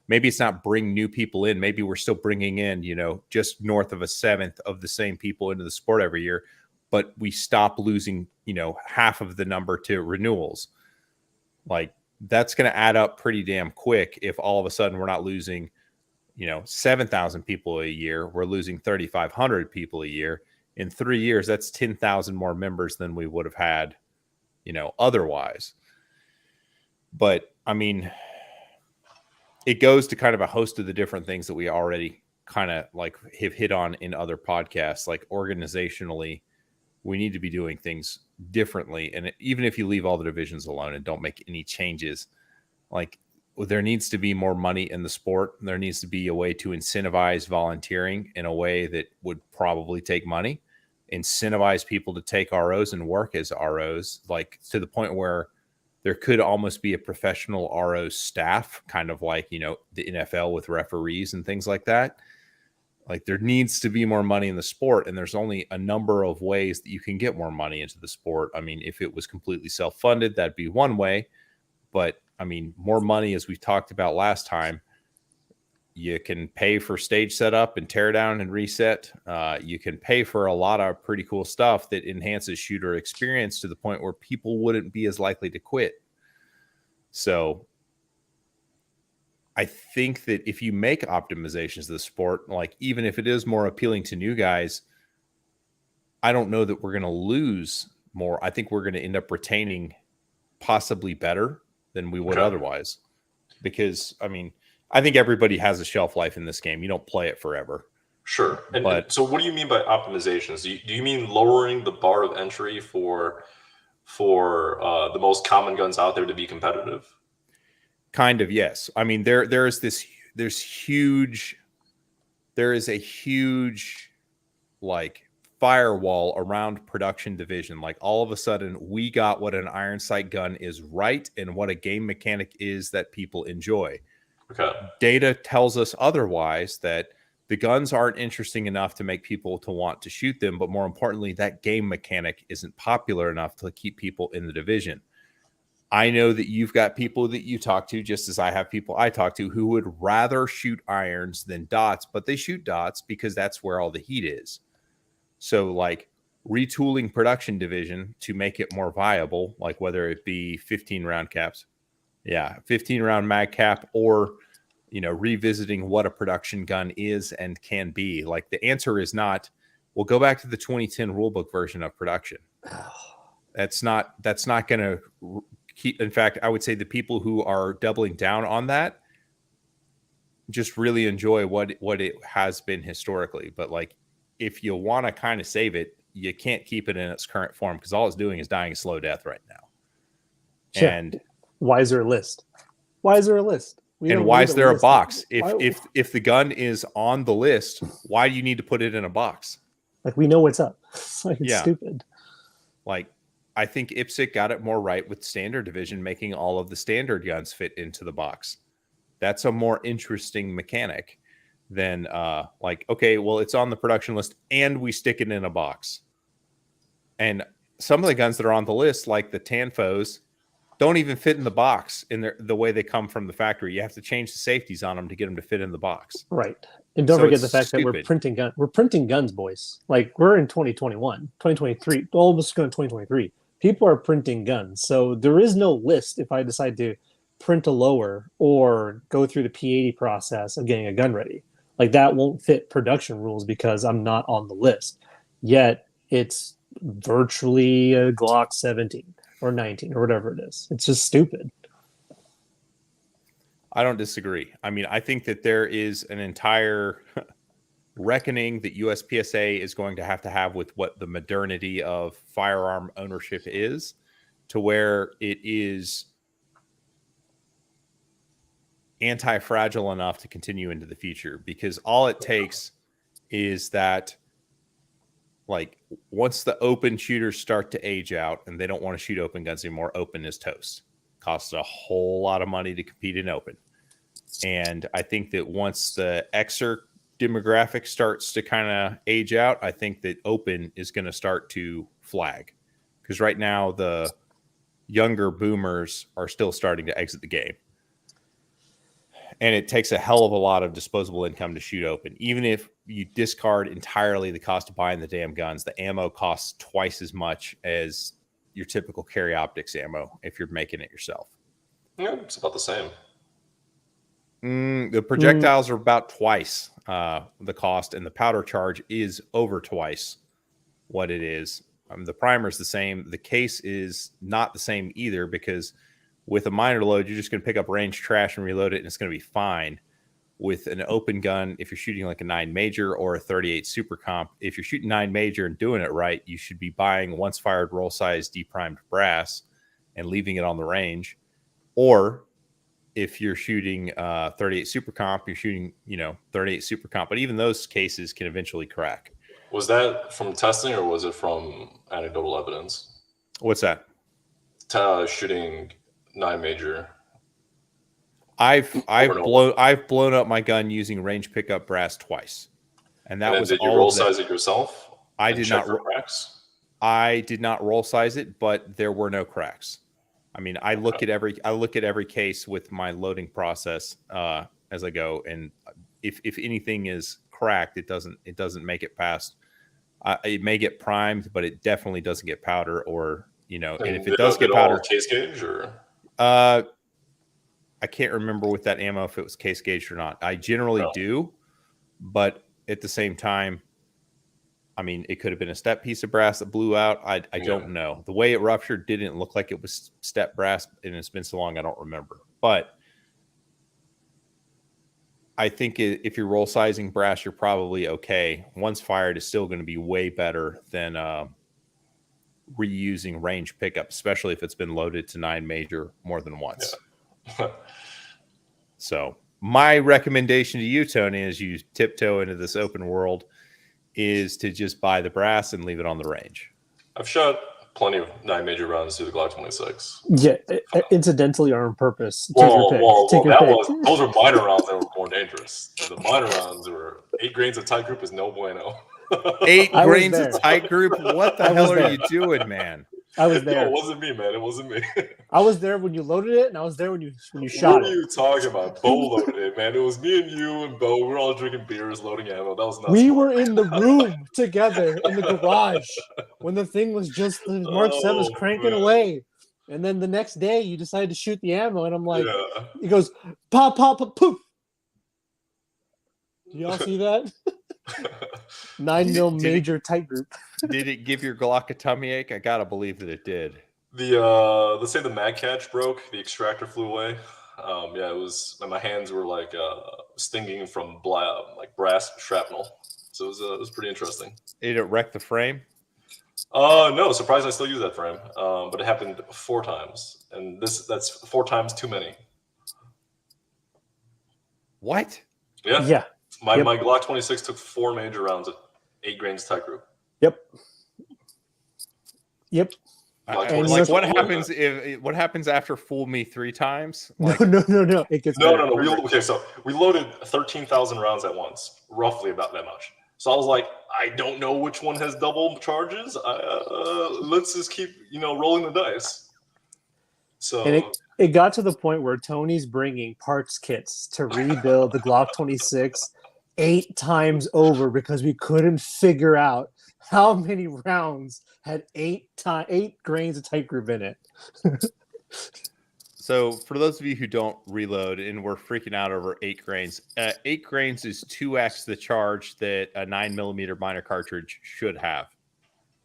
maybe it's not bring new people in, maybe we're still bringing in, just north of 1/7 of the same people into the sport every year, but we stop losing, half of the number to renewals. Like, that's going to add up pretty damn quick if all of a sudden we're not losing, 7,000 people a year. We're losing 3,500 people a year. In 3 years, that's 10,000 more members than we would have had, otherwise. But I mean, it goes to kind of a host of the different things that we already kind of like have hit on in other podcasts. Like, organizationally, we need to be doing things differently. And even if you leave all the divisions alone and don't make any changes, like, there needs to be more money in the sport. There needs to be a way to incentivize volunteering in a way that would probably take money, incentivize people to take ROs and work as ROs, like to the point where there could almost be a professional RO staff, kind of like, the NFL with referees and things like that. Like, there needs to be more money in the sport, and there's only a number of ways that you can get more money into the sport. I mean, if it was completely self-funded, that'd be one way. But I mean, more money, as we talked about last time, you can pay for stage setup and tear down and reset. You can pay for a lot of pretty cool stuff that enhances shooter experience to the point where people wouldn't be as likely to quit. So I think that if you make optimizations to the sport, like, even if it is more appealing to new guys, I don't know that we're going to lose more. I think we're going to end up retaining possibly better than we would otherwise. Because, I mean, I think everybody has a shelf life in this game. You don't play it forever. Sure. And so what do you mean by optimizations? Do you mean lowering the bar of entry for the most common guns out there to be competitive? Kind of, yes. I mean, there is a huge like firewall around production division. Like, all of a sudden we got what an iron sight gun is right and what a game mechanic is that people enjoy. Okay. Data tells us otherwise, that the guns aren't interesting enough to make people to want to shoot them, but more importantly, that game mechanic isn't popular enough to keep people in the division. I know that you've got people that you talk to, just as I have people I talk to, who would rather shoot irons than dots, but they shoot dots because that's where all the heat is. So, like, retooling production division to make it more viable, like whether it be 15 round caps, 15 round mag cap, or, revisiting what a production gun is and can be. Like, the answer is not, well, go back to the 2010 rulebook version of production. That's not going to keep. In fact, I would say the people who are doubling down on that just really enjoy what it has been historically. But, like, if you want to kind of save it, you can't keep it in its current form, because all it's doing is dying a slow death right now. Sure. And why is there a list? Why is there a list? And why is there a box? If the gun is on the list, why do you need to put it in a box? Like, we know what's up. It's stupid. Like, I think IPSC got it more right with standard division, making all of the standard guns fit into the box. That's a more interesting mechanic than like, okay, well, it's on the production list and we stick it in a box. And some of the guns that are on the list, like the Tanfos, don't even fit in the box in the way they come from the factory. You have to change the safeties on them to get them to fit in the box. Right. And don't forget the fact that we're printing guns. We're printing guns, boys. Like, we're in 2021, 2023, almost going to 2023. People are printing guns. So there is no list if I decide to print a lower or go through the P80 process of getting a gun ready. Like, that won't fit production rules because I'm not on the list. Yet it's virtually a Glock 17 or 19 or whatever it is. It's just stupid. I don't disagree. I mean, I think that there is an entire reckoning that USPSA is going to have with what the modernity of firearm ownership is, to where it is anti-fragile enough to continue into the future. Because all it takes is that, like, once the open shooters start to age out and they don't want to shoot open guns anymore, open is toast. Costs a whole lot of money to compete in open. And I think that once the Xer demographic starts to kind of age out, I think that open is going to start to flag. Because right now, the younger boomers are still starting to exit the game. And it takes a hell of a lot of disposable income to shoot open. Even if you discard entirely the cost of buying the damn guns, the ammo costs twice as much as your typical carry optics ammo if you're making it yourself. Yeah, it's about the same. The projectiles are about twice the cost, and the powder charge is over twice what it is. The primer is the same. The case is not the same either, because with a minor load, you're just going to pick up range trash and reload it, and it's going to be fine. With an open gun, if you're shooting like a 9 Major or a 38 Super Comp, if you're shooting 9 Major and doing it right, you should be buying once fired roll size deprimed brass and leaving it on the range. Or if you're shooting 38 Super Comp, you're shooting 38 Super Comp. But even those cases can eventually crack. Was that from testing or was it from anecdotal evidence? What's that? Shooting 9 Major. I've blown up my gun using range pickup brass twice, and that was did you all roll size it yourself? I did not. Cracks? I did not roll size it, but there were no cracks. I mean, I look at every case with my loading process as I go, and if anything is cracked, it doesn't make it past. It may get primed, but it definitely doesn't get powder, or and if it does get powder, case gauge or. I can't remember with that ammo if it was case gauged or not. I generally do, but at the same time, I mean, it could have been a step piece of brass that blew out. I don't know. The way it ruptured didn't look like it was step brass, and it's been so long I don't remember. But I think if you're roll sizing brass, you're probably okay. Once fired is still going to be way better than reusing range pickup, especially if it's been loaded to 9 Major more than once. Yeah. So my recommendation to you, Tony, as you tiptoe into this open world, is to just buy the brass and leave it on the range. I've shot plenty of 9 Major rounds through the Glock 26. Yeah, incidentally or on purpose. Those are minor rounds that were more dangerous. The minor rounds were 8 grains of tight group is no bueno. 8 grains of tight group? What the hell are you doing, man? I was there. No, it wasn't me, man. It wasn't me. I was there when you loaded it, and I was there when you shot it. What are you talking about? Bo loaded it, man. It was me and you and Bo. We were all drinking beers, loading ammo. That was nuts. We were in the room together in the garage when the thing was just the Mark 7 was cranking away. And then the next day, you decided to shoot the ammo, and I'm like, He goes, pop, pop, pop, poof. Do y'all see that? 9 mil Major tight group. Did it give your Glock a tummy ache? I gotta believe that it did. Let's say the mag catch broke, the extractor flew away. It was. My hands were like stinging from brass shrapnel. So it was pretty interesting. Did it wreck the frame? No, surprised I still use that frame. But it happened 4 times, and that's 4 times too many. What? Yeah. My Glock 26 took 4 Major rounds at 8 grains tight group. Yep. Like what happens what happens after fool me 3 times? Like, no. It gets better. No. So we loaded 13,000 rounds at once, roughly about that much. So I was like, I don't know which one has double charges. Let's just keep rolling the dice. So and it got to the point where Tony's bringing parts kits to rebuild the Glock 26 8 times over because we couldn't figure out how many rounds had 8 grains of tight group in it. So for those of you who don't reload and we're freaking out over 8 grains, 8 grains is 2x the charge that a 9mm minor cartridge should have.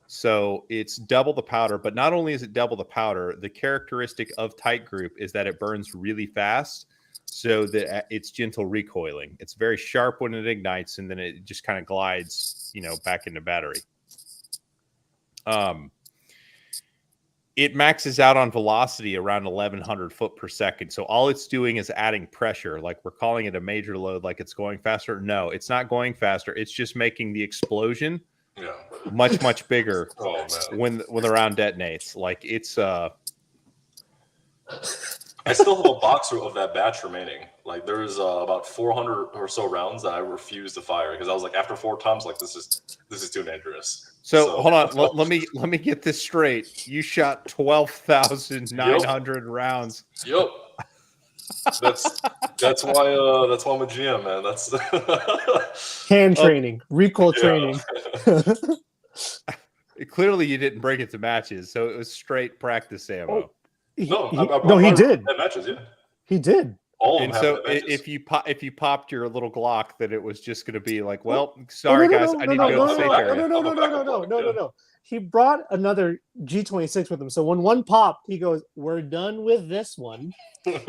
So it's double the powder, but not only is it double the powder, the characteristic of tight group is that it burns really fast. so that it's gentle recoiling. It's very sharp when it ignites, and then it just kind of glides, back into battery. It maxes out on velocity around 1,100 foot per second. So all it's doing is adding pressure. Like, we're calling it a major load, like it's going faster. No, it's not going faster. It's just making the explosion much, much bigger when the round detonates. Like, it's I still have a box of that batch remaining. Like, there's about 400 or so rounds that I refused to fire because I was like, after 4 times, like, this is too dangerous. So hold on, let me get this straight. You shot 12,900 rounds. Yep. That's why I'm a GM, man. That's hand training, recoil training. Clearly, you didn't bring it to matches, so it was straight practice ammo. He did. At matches, yeah. He did. All of And them so if you popped your little Glock, that it was just going to be like, well, sorry guys, I need to go to the safe area. No. He brought another G26 with him. So when one popped, he goes, "We're done with this one.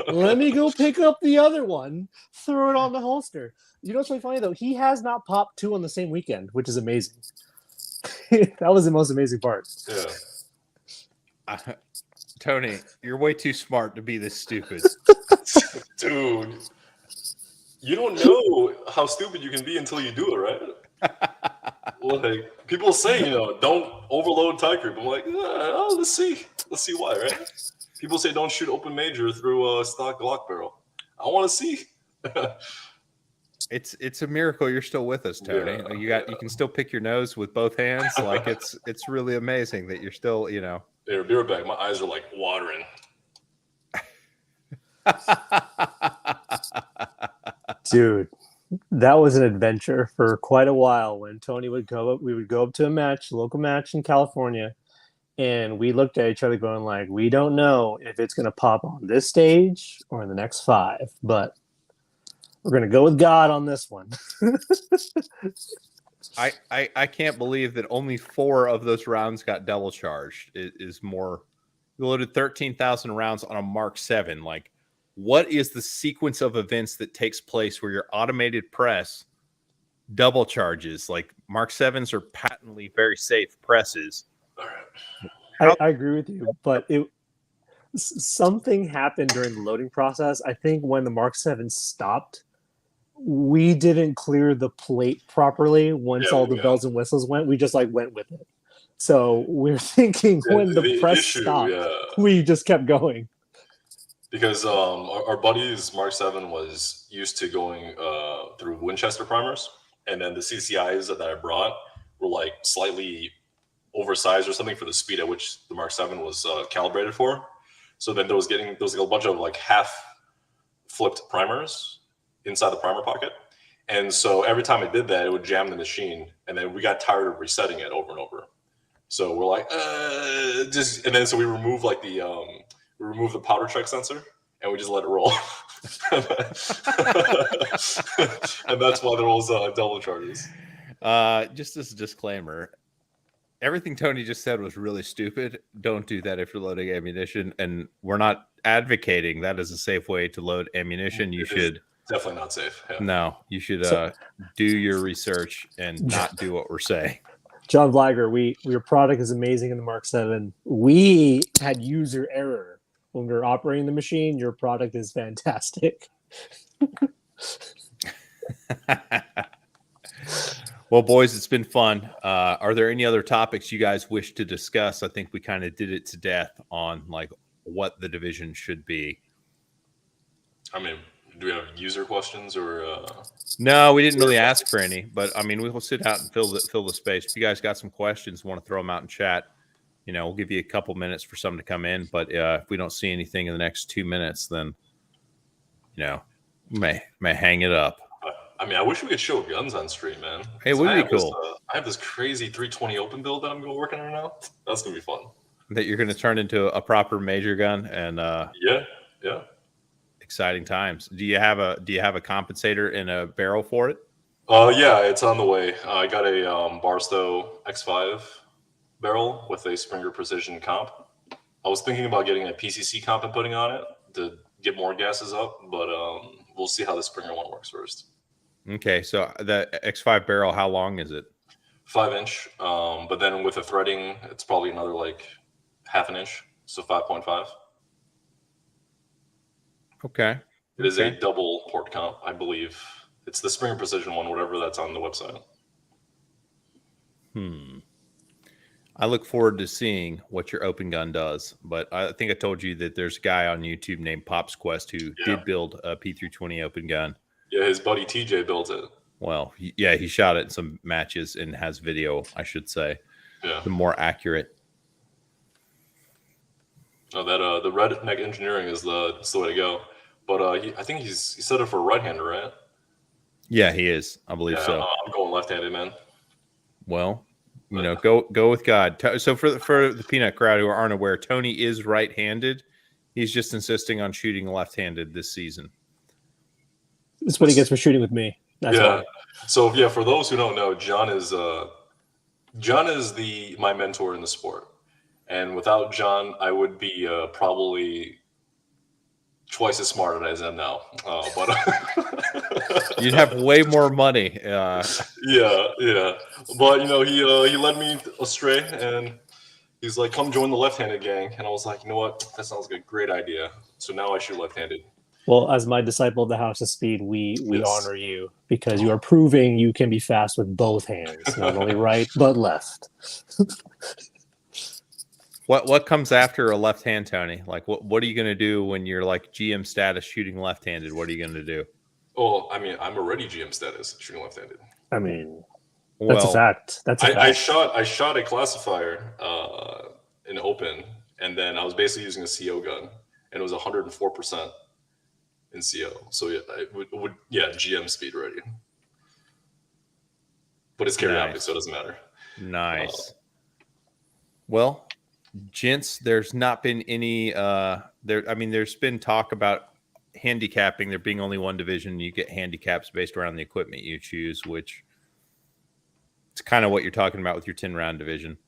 Let me go pick up the other one, throw it on the holster." You know what's really funny though? He has not popped 2 on the same weekend, which is amazing. That was the most amazing part. Yeah. Tony, you're way too smart to be this stupid. Dude, you don't know how stupid you can be until you do it, right? Like, people say, don't overload tie creep. I'm like, let's see why, right? People say don't shoot open major through a stock Glock barrel. I want to see. It's a miracle you're still with us, Tony. Yeah. You can still pick your nose with both hands. Like, it's really amazing that you're still, Here, be right back. My eyes are like watering. Dude, that was an adventure for quite a while. When Tony would go up, we would go up to a local match in California, and we looked at each other going like, we don't know if it's going to pop on this stage or in the next 5, but we're going to go with God on this one. I can't believe that only 4 of those rounds got double charged. It is more. You loaded 13,000 rounds on a Mark 7. Like, what is the sequence of events that takes place where your automated press double charges? Like, Mark 7s are patently very safe presses. I agree with you, but something happened during the loading process. I think when the Mark 7 stopped, we didn't clear the plate properly once all the bells and whistles went. We just went with it. So we're thinking when the press stopped, we just kept going. Because our buddy's Mark 7 was used to going through Winchester primers, and then the CCIs that I brought were like slightly oversized or something for the speed at which the Mark 7 was calibrated for. So then there was a bunch of like half flipped primers inside the primer pocket. And so every time it did that, it would jam the machine, and then we got tired of resetting it over and over. So we're like, and then so we remove the powder check sensor, and we just let it roll. And that's why there was double charges. Just as a disclaimer, everything Tony just said was really stupid. Don't do that if you're loading ammunition, and we're not advocating that as a safe way to load ammunition. You should definitely not safe. Yeah. No, you should do your research and not do what we're saying. John Vlager, your product is amazing in the Mark 7. We had user error when we were operating the machine. Your product is fantastic. Well, boys, it's been fun. Are there any other topics you guys wish to discuss? I think we kind of did it to death on like what the division should be. I mean, do we have user questions or? No, we didn't really ask for any, but I mean, we will sit out and fill the space. If you guys got some questions, want to throw them out in chat, we'll give you a couple minutes for some to come in. But if we don't see anything in the next 2 minutes, then may hang it up. I mean, I wish we could show guns on stream, man. Hey, it would be cool. I have this crazy 320 open build that I'm working on now. That's gonna be fun. That you're gonna turn into a proper major gun, and yeah. Exciting times. Do you have a compensator and a barrel for it? Yeah, it's on the way. I got a Barstow X5 barrel with a Springer Precision comp. I was thinking about getting a PCC comp and putting on it to get more gases up, but we'll see how the Springer one works first. Okay, so the X5 barrel, how long is it? 5-inch, but then with the threading, it's probably another like half an inch, so 5.5. Okay. It is a double port comp, I believe. It's the Springer Precision one, whatever that's on the website. I look forward to seeing what your open gun does, but I think I told you that there's a guy on YouTube named Pops Quest who did build a P320 open gun. Yeah, his buddy TJ built it. Well, he shot it in some matches and has video, I should say. Yeah. The more accurate. Oh, that the redneck engineering is the way to go. But I think he set it for a right-hander, right? Yeah, he is. I believe so. I'm going left-handed, man. Well, you know, go with God. So for the peanut crowd who aren't aware, Tony is right-handed. He's just insisting on shooting left-handed this season. That's what he gets for shooting with me. That's why. So yeah, for those who don't know, John is my mentor in the sport, and without John, I would be probably twice as smart as I am now. But you'd have way more money. Yeah. But you know, he led me astray, and he's like, "Come join the left-handed gang," and I was like, "You know what? That sounds like a great idea." So now I shoot left-handed. Well, as my disciple of the House of Speed, we honor you because you are proving you can be fast with both hands, not only right but left. What comes after a left hand, Tony? Like what are you going to do when you're like GM status shooting left-handed? What are you going to do? Oh, I mean, I'm already GM status shooting left-handed. I mean, that's a fact. That's a fact. I shot a classifier in open, and then I was basically using a CO gun, and it was 104% in CO. So yeah, GM speed ready. But it's carry optic, so it doesn't matter. Nice. Well, gents, there's not been any there's been talk about handicapping, there being only one division. You get handicaps based around the equipment you choose, which it's kind of what you're talking about with your 10-round division.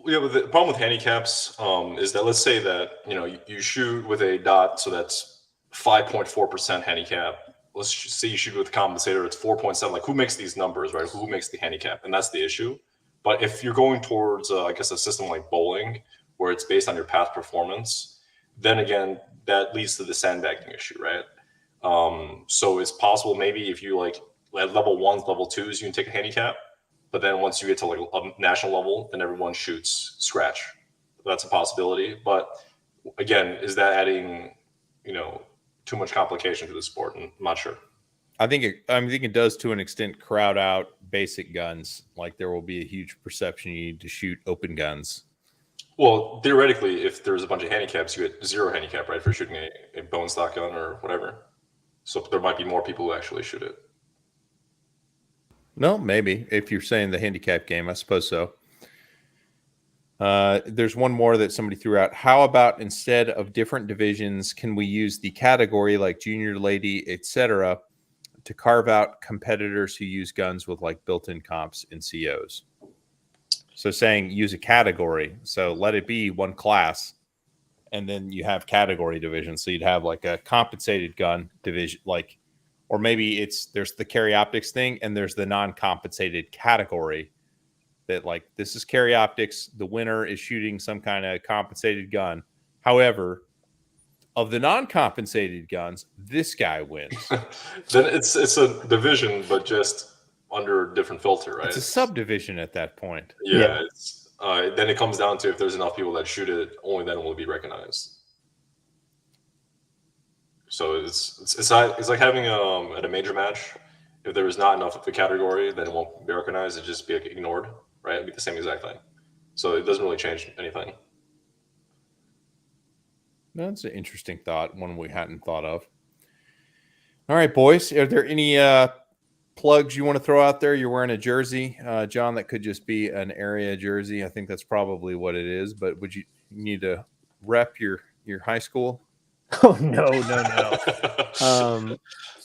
Yeah, but the problem with handicaps is that let's say that you shoot with a dot, so that's 5.4% handicap. Let's say you shoot with a compensator, it's 4.7. Like, who makes these numbers, right? Who makes the handicap? And that's the issue. But if you're going towards, I guess, a system like bowling, where it's based on your past performance, then again, that leads to the sandbagging issue, right? So it's possible maybe if you like at level 1s, level 2s, you can take a handicap. But then once you get to like a national level, then everyone shoots scratch. That's a possibility. But again, is that adding, too much complication to the sport? I'm not sure. I think it does to an extent crowd out basic guns. Like there will be a huge perception you need to shoot open guns. Well, theoretically, if there's a bunch of handicaps, you get 0 handicap, right, for shooting a bone stock gun or whatever. So there might be more people who actually shoot it. No, maybe if you're saying the handicap game, I suppose so. There's one more that somebody threw out. How about instead of different divisions, can we use the category like junior, lady, etc., to carve out competitors who use guns with like built-in comps and COs? So saying use a category. So let it be one class, and then you have category divisions. So you'd have like a compensated gun division, like, or maybe there's the carry optics thing, and there's the non-compensated category. That like this is carry optics, the winner is shooting some kind of compensated gun. However, of the non-compensated guns, this guy wins. Then it's a division, but just under a different filter, right? It's a subdivision at that point. Yeah. It's then it comes down to if there's enough people that shoot it, only then will it be recognized. So it's like having at a major match, if there is not enough of the category, then it won't be recognized. It just be ignored. Right, it'd be the same exact thing. So it doesn't really change anything. That's an interesting thought, one we hadn't thought of. All right, boys, are there any plugs you want to throw out there? You're wearing a jersey, John, that could just be an area jersey. I think that's probably what it is, but would you need to rep your high school? Oh, no.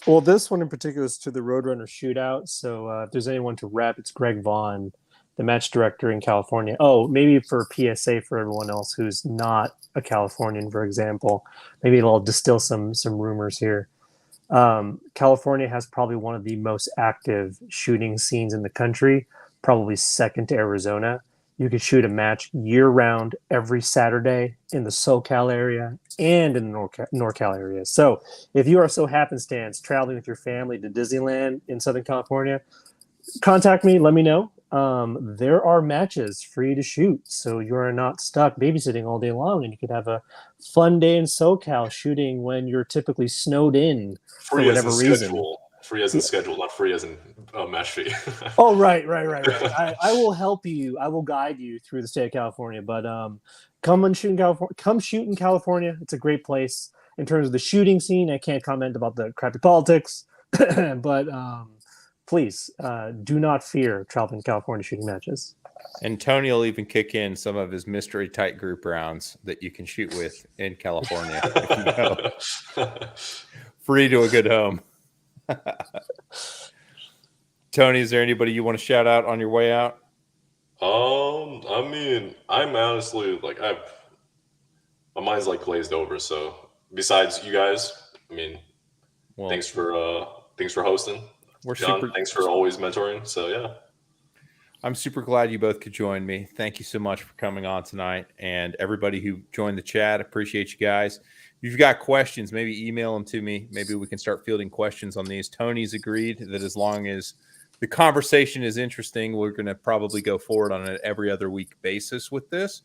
Well, this one in particular is to the Roadrunner Shootout. So if there's anyone to rep, it's Greg Vaughn. the match director in California. Oh, maybe for PSA for everyone else who's not a Californian, for example, maybe it'll distill some rumors here. California has probably one of the most active shooting scenes in the country, probably second to Arizona. You could shoot a match year-round every Saturday in the SoCal area and in the NorCal area. So if you are so happenstance traveling with your family to Disneyland in Southern California, contact me, let me know. There are matches for you to shoot, so you are not stuck babysitting all day long, and you could have a fun day in SoCal shooting when you're typically snowed in for whatever reason. Free as in schedule, not free as in match fee. Oh, right. I will help you. I will guide you through the state of California. But come and shoot in California. Come shoot in California. It's a great place. In terms of the shooting scene, I can't comment about the crappy politics, but please do not fear traveling to California shooting matches. And Tony will even kick in some of his mystery tight group rounds that you can shoot with in California. If you go. Free to a good home. Tony, is there anybody you want to shout out on your way out? I mean, I'm honestly like my mind's like glazed over. So besides you guys, I mean, thanks for hosting. John, thanks for always mentoring. So yeah. I'm super glad you both could join me. Thank you so much for coming on tonight. And everybody who joined the chat, appreciate you guys. If you've got questions, maybe email them to me. Maybe we can start fielding questions on these. Tony's agreed that as long as the conversation is interesting, we're going to probably go forward on an every other week basis with this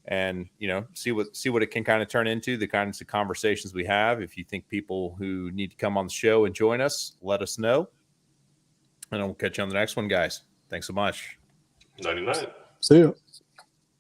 and, see what it can kind of turn into, the kinds of conversations we have. If you think people who need to come on the show and join us, let us know. And we'll catch you on the next one, guys. Thanks so much. 99. See you.